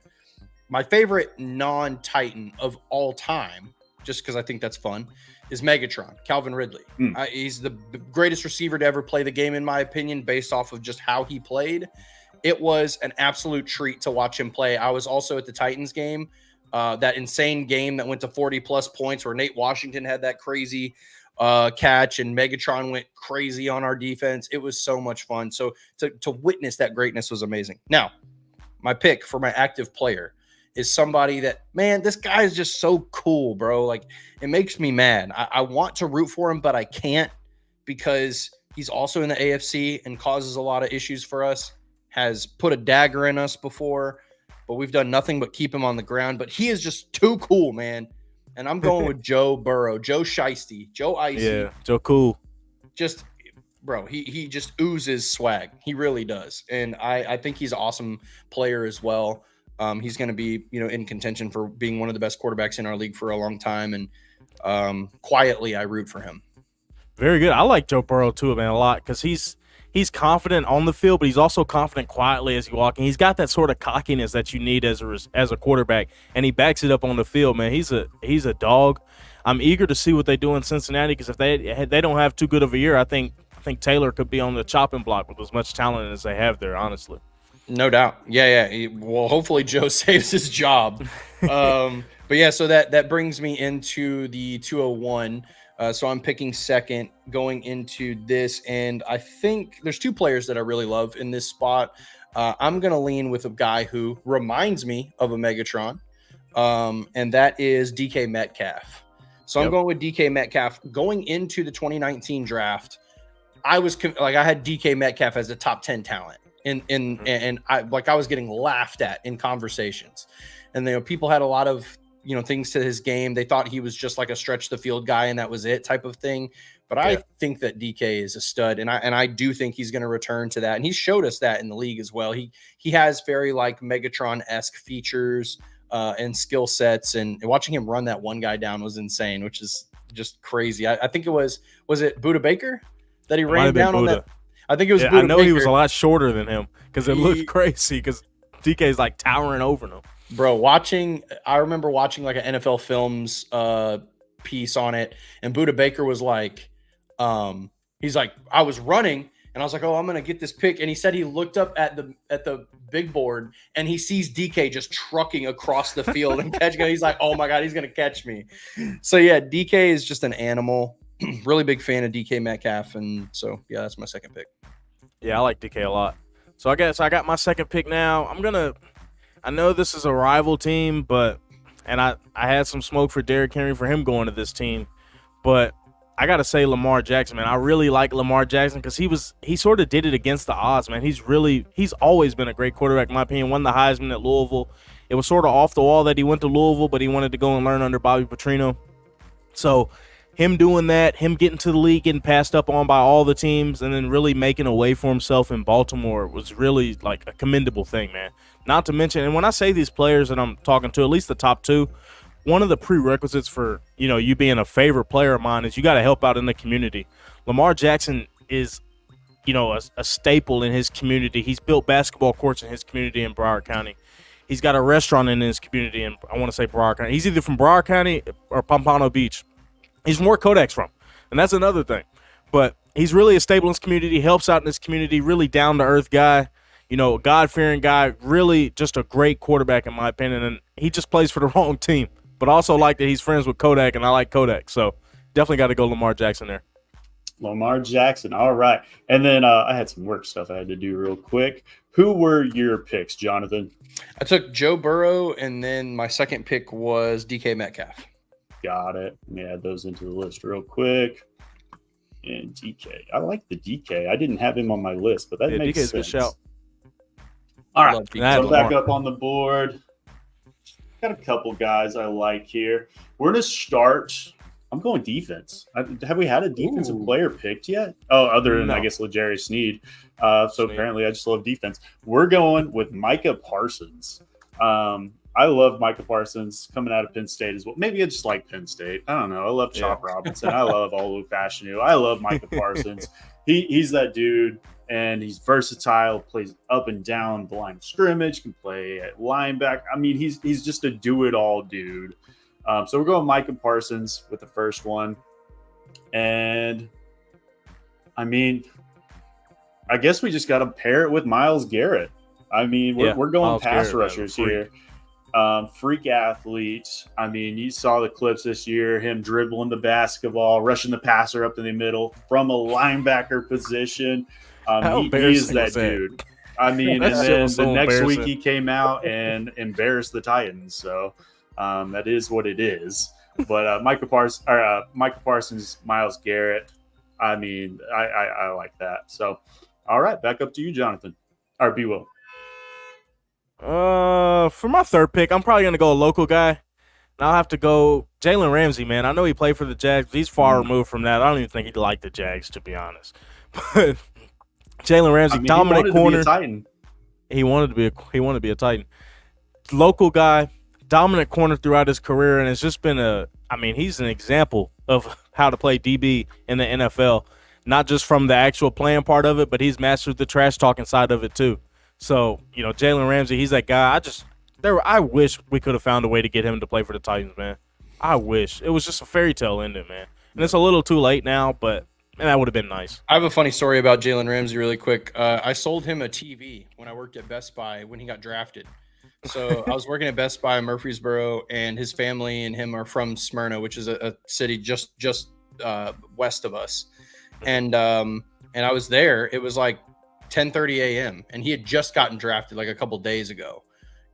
my favorite non-Titan of all time, just because I think that's fun, is Megatron, Calvin Ridley. He's the greatest receiver to ever play the game, in my opinion, based off of just how he played. It was an absolute treat to watch him play. I was also at the Titans game, that insane game that went to 40-plus points where Nate Washington had that crazy catch and Megatron went crazy on our defense. It was so much fun. So to witness that greatness was amazing. Now, my pick for my active player is somebody that, man, this guy is just so cool, bro. Like, it makes me mad. I want to root for him, but I can't because he's also in the AFC and causes a lot of issues for us. Has put a dagger in us before, but we've done nothing but keep him on the ground. But he is just too cool, man. And I'm going with Joe Burrow, Joe Shiesty, Joe Icy. Yeah, Joe Cool. Just, bro, he just oozes swag. He really does. And I think he's an awesome player as well. He's going to be, in contention for being one of the best quarterbacks in our league for a long time. And quietly, I root for him. Very good. I like Joe Burrow too, man, a lot because he's confident on the field, but he's also confident quietly as he walks. And he's got that sort of cockiness that you need as a quarterback, and he backs it up on the field, man. He's a dog. I'm eager to see what they do in Cincinnati because if they don't have too good of a year, I think Taylor could be on the chopping block with as much talent as they have there, honestly. No doubt. Yeah. Well, hopefully Joe saves his job. But yeah, so that brings me into the 201. So I'm picking second going into this, and I think there's two players that I really love in this spot. I'm going to lean with a guy who reminds me of a Megatron, and that is DK Metcalf. So I'm going with DK Metcalf. Going into the 2019 draft, I had DK Metcalf as a top 10 talent, and I was getting laughed at in conversations, and people had a lot of things to his game. They thought he was just like a stretch the field guy and that was it type of thing. But I think that DK is a stud, and I do think he's going to return to that. And he showed us that in the league as well. He has very like Megatron-esque features and skill sets, and watching him run that one guy down was insane, which is just crazy. I think it was it Budda Baker that he ran down on that? I think it was Budda I know Baker. He was a lot shorter than him because it looked crazy because DK's like towering over him. Bro, I remember watching like an NFL Films piece on it, and Budda Baker was like, he's like, I was running, And I was like, oh, I'm going to get this pick. And he said he looked up at the big board and he sees DK just trucking across the field and catching it. He's like, oh my God, he's going to catch me. So yeah, DK is just an animal. Really big fan of DK Metcalf. And so, yeah, that's my second pick. Yeah, I like DK a lot. So I guess I got my second pick now. I know this is a rival team, and I had some smoke for Derrick Henry for him going to this team, but I got to say Lamar Jackson, man. I really like Lamar Jackson because he sort of did it against the odds, man. He's always been a great quarterback, in my opinion. Won the Heisman at Louisville. It was sort of off the wall that he went to Louisville, but he wanted to go and learn under Bobby Petrino. So him doing that, him getting to the league, getting passed up on by all the teams, and then really making a way for himself in Baltimore was really like a commendable thing, man. Not to mention, and when I say these players that I'm talking to, at least the top two, one of the prerequisites for, you being a favorite player of mine is you got to help out in the community. Lamar Jackson is, a staple in his community. He's built basketball courts in his community in Broward County. He's got a restaurant in his community, and I want to say Broward County. He's either from Broward County or Pompano Beach. He's from where Kodak's from, and that's another thing. But he's really a staple in his community, helps out in his community, really down-to-earth guy. God-fearing guy, really just a great quarterback in my opinion, and he just plays for the wrong team. But also like that he's friends with Kodak, and I like Kodak. So definitely got to go Lamar Jackson there. Lamar Jackson. All right. And then I had some work stuff I had to do real quick. Who were your picks, Jonathan? I took Joe Burrow, and then my second pick was DK Metcalf. Got it. Let me add those into the list real quick. And DK. I like the DK. I didn't have him on my list, but that makes DK's sense. a good shout. All right. So Lamar. back up on the board. Got a couple guys I like here. We're going to start. I'm going defense. Have we had a defensive player picked yet? Oh, other than, I guess, L'Jarius Sneed. Apparently I just love defense. We're going with Micah Parsons. I love Micah Parsons coming out of Penn State as well. Maybe I just like Penn State. I don't know. I love Chop Robinson. I love Olu Fashanu. I love Micah Parsons. He's that dude. And he's versatile, plays up and down the line of scrimmage, can play at linebacker. I mean, he's just a do-it-all dude. So we're going Micah Parsons with the first one. And, I mean, I guess we just got to pair it with Myles Garrett. I mean, we're going Myles pass Garrett, rushers here. Freak athletes. I mean, you saw the clips this year, him dribbling the basketball, rushing the passer up in the middle from a linebacker position. He is that dude. I mean, and then the next week he came out and embarrassed the Titans. So that is what it is. But Micah Parsons, Myles Garrett. I mean, I like that. So, all right, back up to you, Jonathan. Or B. Will. For my third pick, I'm probably gonna go a local guy. And I'll have to go Jalen Ramsey, man. I know he played for the Jags, but he's far removed from that. I don't even think he'd like the Jags, to be honest. But Jalen Ramsey, dominant corner. He wanted to be a Titan. Local guy, dominant corner throughout his career, and it's just been he's an example of how to play DB in the NFL. Not just from the actual playing part of it, but he's mastered the trash talking side of it too. So, Jalen Ramsey, he's that guy. I wish we could have found a way to get him to play for the Titans, man. I wish. It was just a fairy tale ending, man. And it's a little too late now, but that would have been nice. I have a funny story about Jalen Ramsey really quick. I sold him a TV when I worked at Best Buy when he got drafted. So I was working at Best Buy in Murfreesboro, and his family and him are from Smyrna, which is a city just west of us. And I was there. It was like 10:30 a.m. and he had just gotten drafted like a couple days ago.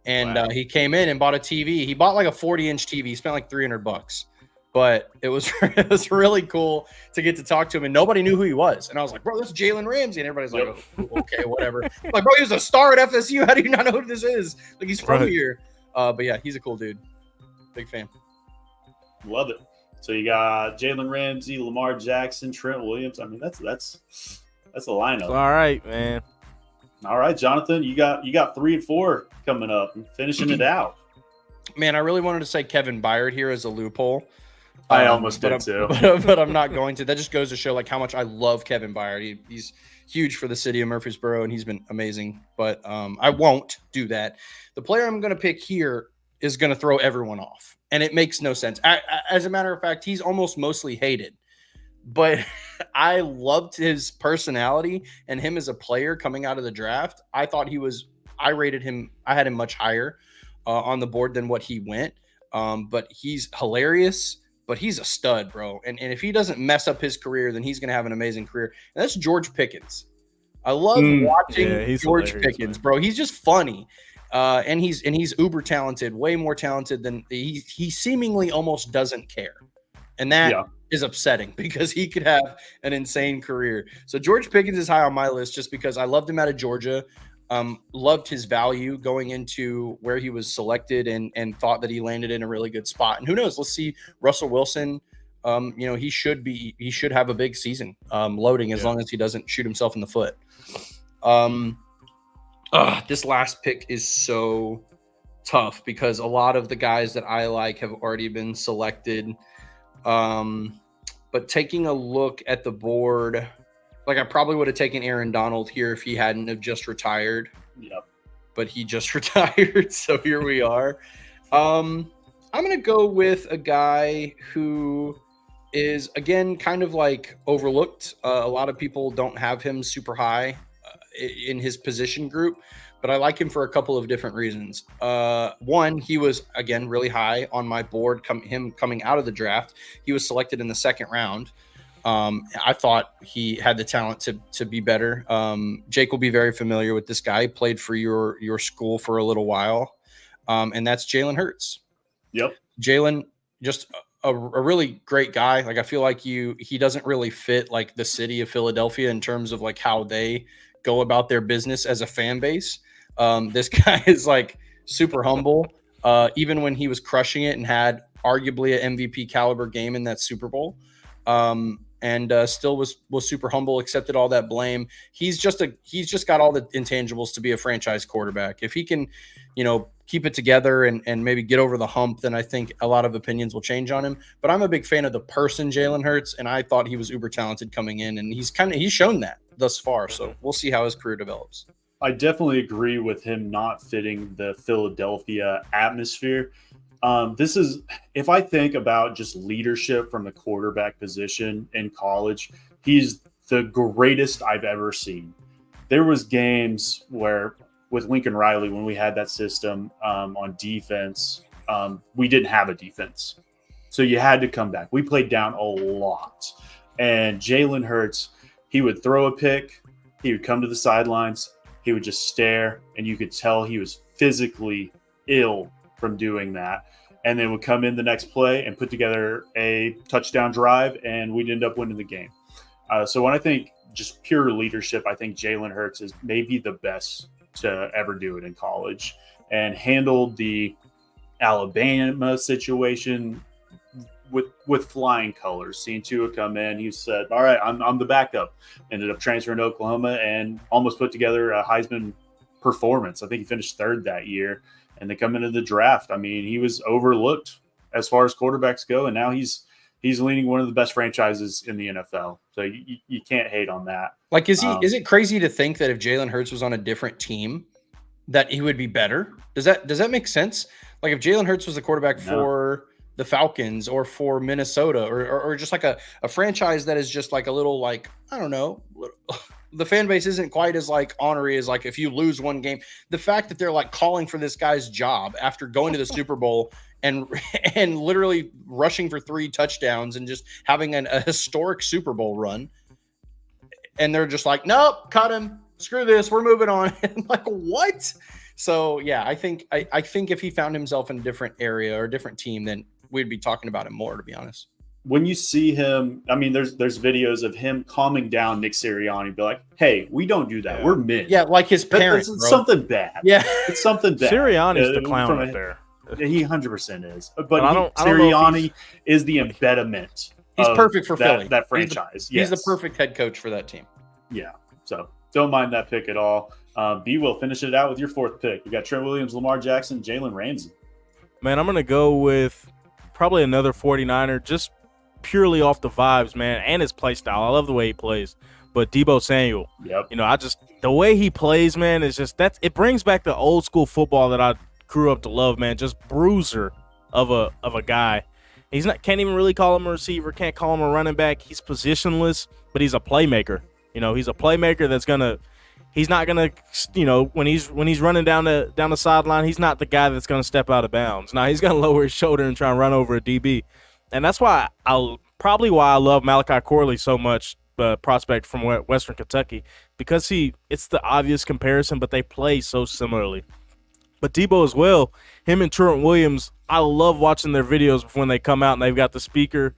And he came in and bought a TV. He bought like a 40-inch TV. He spent like $300. But it was really cool to get to talk to him, and nobody knew who he was. And I was like, bro, that's Jalen Ramsey. And everybody's like, oh, okay, whatever. I'm like, bro, he was a star at FSU. How do you not know who this is? Like, he's from here. But yeah, he's a cool dude. Big fan. Love it. So you got Jalen Ramsey, Lamar Jackson, Trent Williams. I mean, that's a lineup. All right, man. All right, Jonathan, you got 3 and 4 coming up and finishing it out. Man, I really wanted to say Kevin Byard here as a loophole. I almost did too. But I'm not going to. That just goes to show like how much I love Kevin Byard. He's huge for the city of Murfreesboro, and he's been amazing. But I won't do that. The player I'm going to pick here is going to throw everyone off, and it makes no sense. As a matter of fact, he's almost mostly hated. but I loved his personality and him as a player coming out of the draft. I rated him, I had him much higher on the board than what he went. But he's hilarious, but he's a stud, bro. And if he doesn't mess up his career, then he's going to have an amazing career. And that's George Pickens. I love watching George Pickens, man. Bro. He's just funny. And he's uber talented, way more talented than he seemingly almost doesn't care. And that is upsetting because he could have an insane career. So George Pickens is high on my list just because I loved him out of Georgia. Loved his value going into where he was selected and thought that he landed in a really good spot. And who knows? Let's see Russell Wilson. He should have a big season loading as long as he doesn't shoot himself in the foot. This last pick is so tough because a lot of the guys that I like have already been selected. But taking a look at the board, like I probably would have taken Aaron Donald here if he hadn't have just retired. Yep. But he just retired, so here we are. I'm going to go with a guy who is, again, kind of like overlooked. A lot of people don't have him super high in his position group, but I like him for a couple of different reasons. One, he was, again, really high on my board, him coming out of the draft. He was selected in the second round. I thought he had the talent to be better. Jake will be very familiar with this guy. He played for your school for a little while, and that's Jalen Hurts. Yep. Jalen, just a really great guy. Like I feel like he doesn't really fit like the city of Philadelphia in terms of like how they go about their business as a fan base. This guy is like super humble. Even when he was crushing it and had arguably an MVP caliber game in that Super Bowl. And still was super humble, accepted all that blame. He's just got all the intangibles to be a franchise quarterback. If he can, keep it together and maybe get over the hump, then I think a lot of opinions will change on him. But I'm a big fan of the person Jalen Hurts, and I thought he was uber talented coming in, and he's shown that thus far. So we'll see how his career develops. I definitely agree with him not fitting the Philadelphia atmosphere. This is, if I think about just leadership from the quarterback position in college, he's the greatest I've ever seen. There was games where with Lincoln Riley, when we had that system on defense, we didn't have a defense. So you had to come back. We played down a lot. And Jalen Hurts, he would throw a pick. He would come to the sidelines. He would just stare, and you could tell he was physically ill from doing that, and then would come in the next play and put together a touchdown drive, and we'd end up winning the game. So when I think just pure leadership, I think Jalen Hurts is maybe the best to ever do it in college, and handled the Alabama situation with flying colors. Seeing Tua come in, he said, all right, I'm the backup. Ended up transferring to Oklahoma and almost put together a Heisman performance. I think he finished third that year. And they come into the draft. I mean, he was overlooked as far as quarterbacks go, and now he's leading one of the best franchises in the NFL. So you can't hate on that. Like, is it crazy to think that if Jalen Hurts was on a different team, that he would be better? Does that make sense? Like, if Jalen Hurts was the quarterback for the Falcons or for Minnesota or just like a franchise that is just like a little, like, I don't know, the fan base isn't quite as like ornery as like if you lose one game. The fact that they're like calling for this guy's job after going to the Super Bowl and literally rushing for 3 touchdowns and just having a historic Super Bowl run, and they're just like, nope, cut him, screw this, we're moving on. And like, what? So yeah, I think if he found himself in a different area or a different team, then we'd be talking about him more, to be honest. When you see him, I mean, there's videos of him calming down Nick Sirianni, be like, hey, we don't do that. We're men. Yeah, like his parents. It's something bad. Yeah. It's something bad. Sirianni's the clown up there. He 100% is. But Sirianni is the embodiment. He's perfect for Philly. That franchise. He's the perfect head coach for that team. Yeah. So don't mind that pick at all. B will finish it out with your 4th pick. We got Trent Williams, Lamar Jackson, Jalen Ramsey. Man, I'm going to go with probably another 49er, just purely off the vibes, man, and his play style. I love the way he plays. But Deebo Samuel, yep. The way he plays, man, is just it brings back the old school football that I grew up to love, man. Just bruiser of a guy. can't even really call him a receiver, can't call him a running back. He's positionless, but he's a playmaker. He's a playmaker he's not gonna, when he's running down the sideline, he's not the guy that's gonna step out of bounds. Now he's gonna lower his shoulder and try and run over a DB, and that's why I love Malachi Corley so much, prospect from Western Kentucky, because it's the obvious comparison, but they play so similarly. But Debo as well, him and Trent Williams, I love watching their videos when they come out and they've got the speaker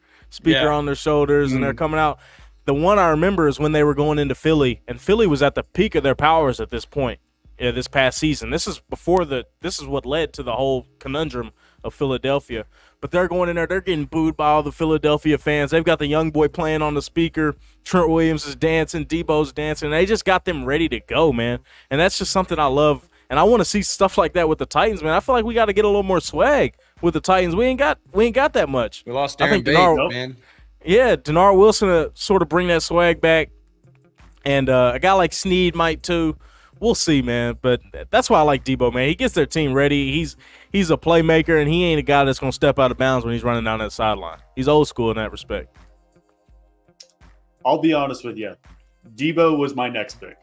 on their shoulders and they're coming out. The one I remember is when they were going into Philly, and Philly was at the peak of their powers at this point, this past season. This is what led to the whole conundrum of Philadelphia. But they're going in there, they're getting booed by all the Philadelphia fans. They've got the young boy playing on the speaker. Trent Williams is dancing, Debo's dancing. And they just got them ready to go, man. And that's just something I love. And I want to see stuff like that with the Titans, man. I feel like we got to get a little more swag with the Titans. We ain't got that much. We lost Darren Bates, man. Yeah, Denard Wilson to sort of bring that swag back. And a guy like Sneed might too. We'll see, man. But that's why I like Debo, man. He gets their team ready. He's a playmaker, and he ain't a guy that's going to step out of bounds when he's running down that sideline. He's old school in that respect. I'll be honest with you. Debo was my next pick.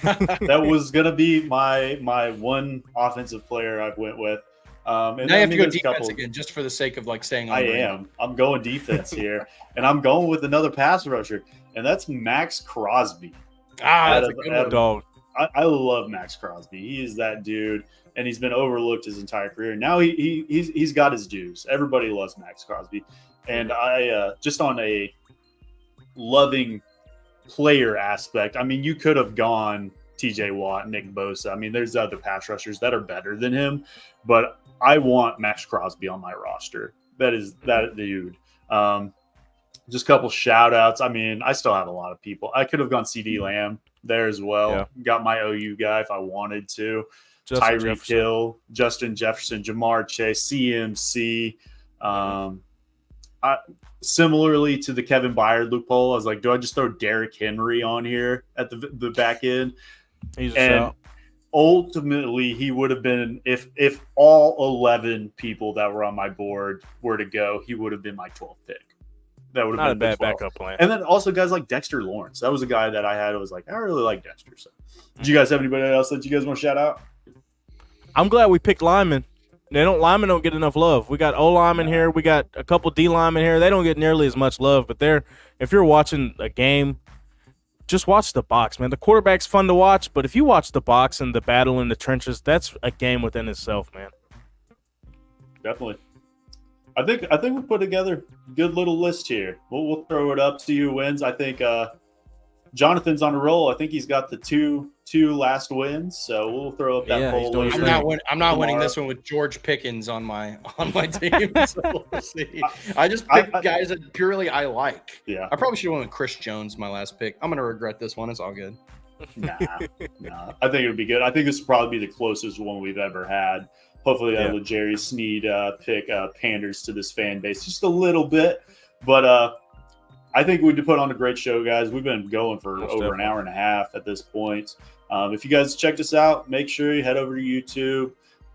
That was going to be my one offensive player I went with. And now you have to go defense again, just for the sake of staying on. I'm going defense here, and I'm going with another pass rusher, and that's Max Crosby. That's a good dog. I love Max Crosby. He is that dude, and he's been overlooked his entire career. Now he's got his dues. Everybody loves Max Crosby, and I just on a loving player aspect. I mean, you could have gone T.J. Watt, Nick Bosa. I mean, there's other pass rushers that are better than him, but I want Max Crosby on my roster. That dude. Just a couple shout outs. I mean, I still have a lot of people. I could have gone CD Lamb there as well. Yeah. Got my OU guy if I wanted to. Tyreek Hill, Justin Jefferson, Jamar Chase, CMC. Similarly to the Kevin Byard loophole, I was like, do I just throw Derrick Henry on here at the back end? Ultimately, he would have been, if all 11 people that were on my board were to go, he would have been my 12th pick. That would have been not a bad backup plan. And then also guys like Dexter Lawrence. That was a guy that I had. I was like, I really like Dexter. So, did you guys have anybody else that you guys want to shout out? I'm glad we picked linemen. Linemen don't get enough love. We got O linemen here. We got a couple D linemen here. They don't get nearly as much love. But if you're watching a game, just watch the box, man. The quarterback's fun to watch, but if you watch the box and the battle in the trenches, that's a game within itself, man. Definitely. I think we put together a good little list here. We'll throw it up to you wins. I think Jonathan's on a roll. I think he's got the two last wins, so we'll throw up that poll. I'm not winning this one with George Pickens on my team. So we'll see. I just picked guys that purely I like. Yeah. I probably should have went with Chris Jones, my last pick. I'm gonna regret this one. It's all good. Nah. I think it would be good. I think this would probably be the closest one we've ever had. Hopefully that L'Jarius Sneed pick panders to this fan base just a little bit. But I think we put on a great show, guys. We've been going for over an hour and a half at this point. If you guys checked us out, make sure you head over to YouTube,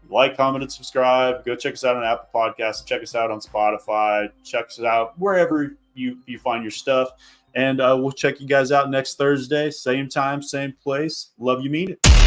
like, comment, and subscribe. Go check us out on Apple Podcasts. Check us out on Spotify. Check us out wherever you find your stuff. And we'll check you guys out next Thursday. Same time, same place. Love you, mean it.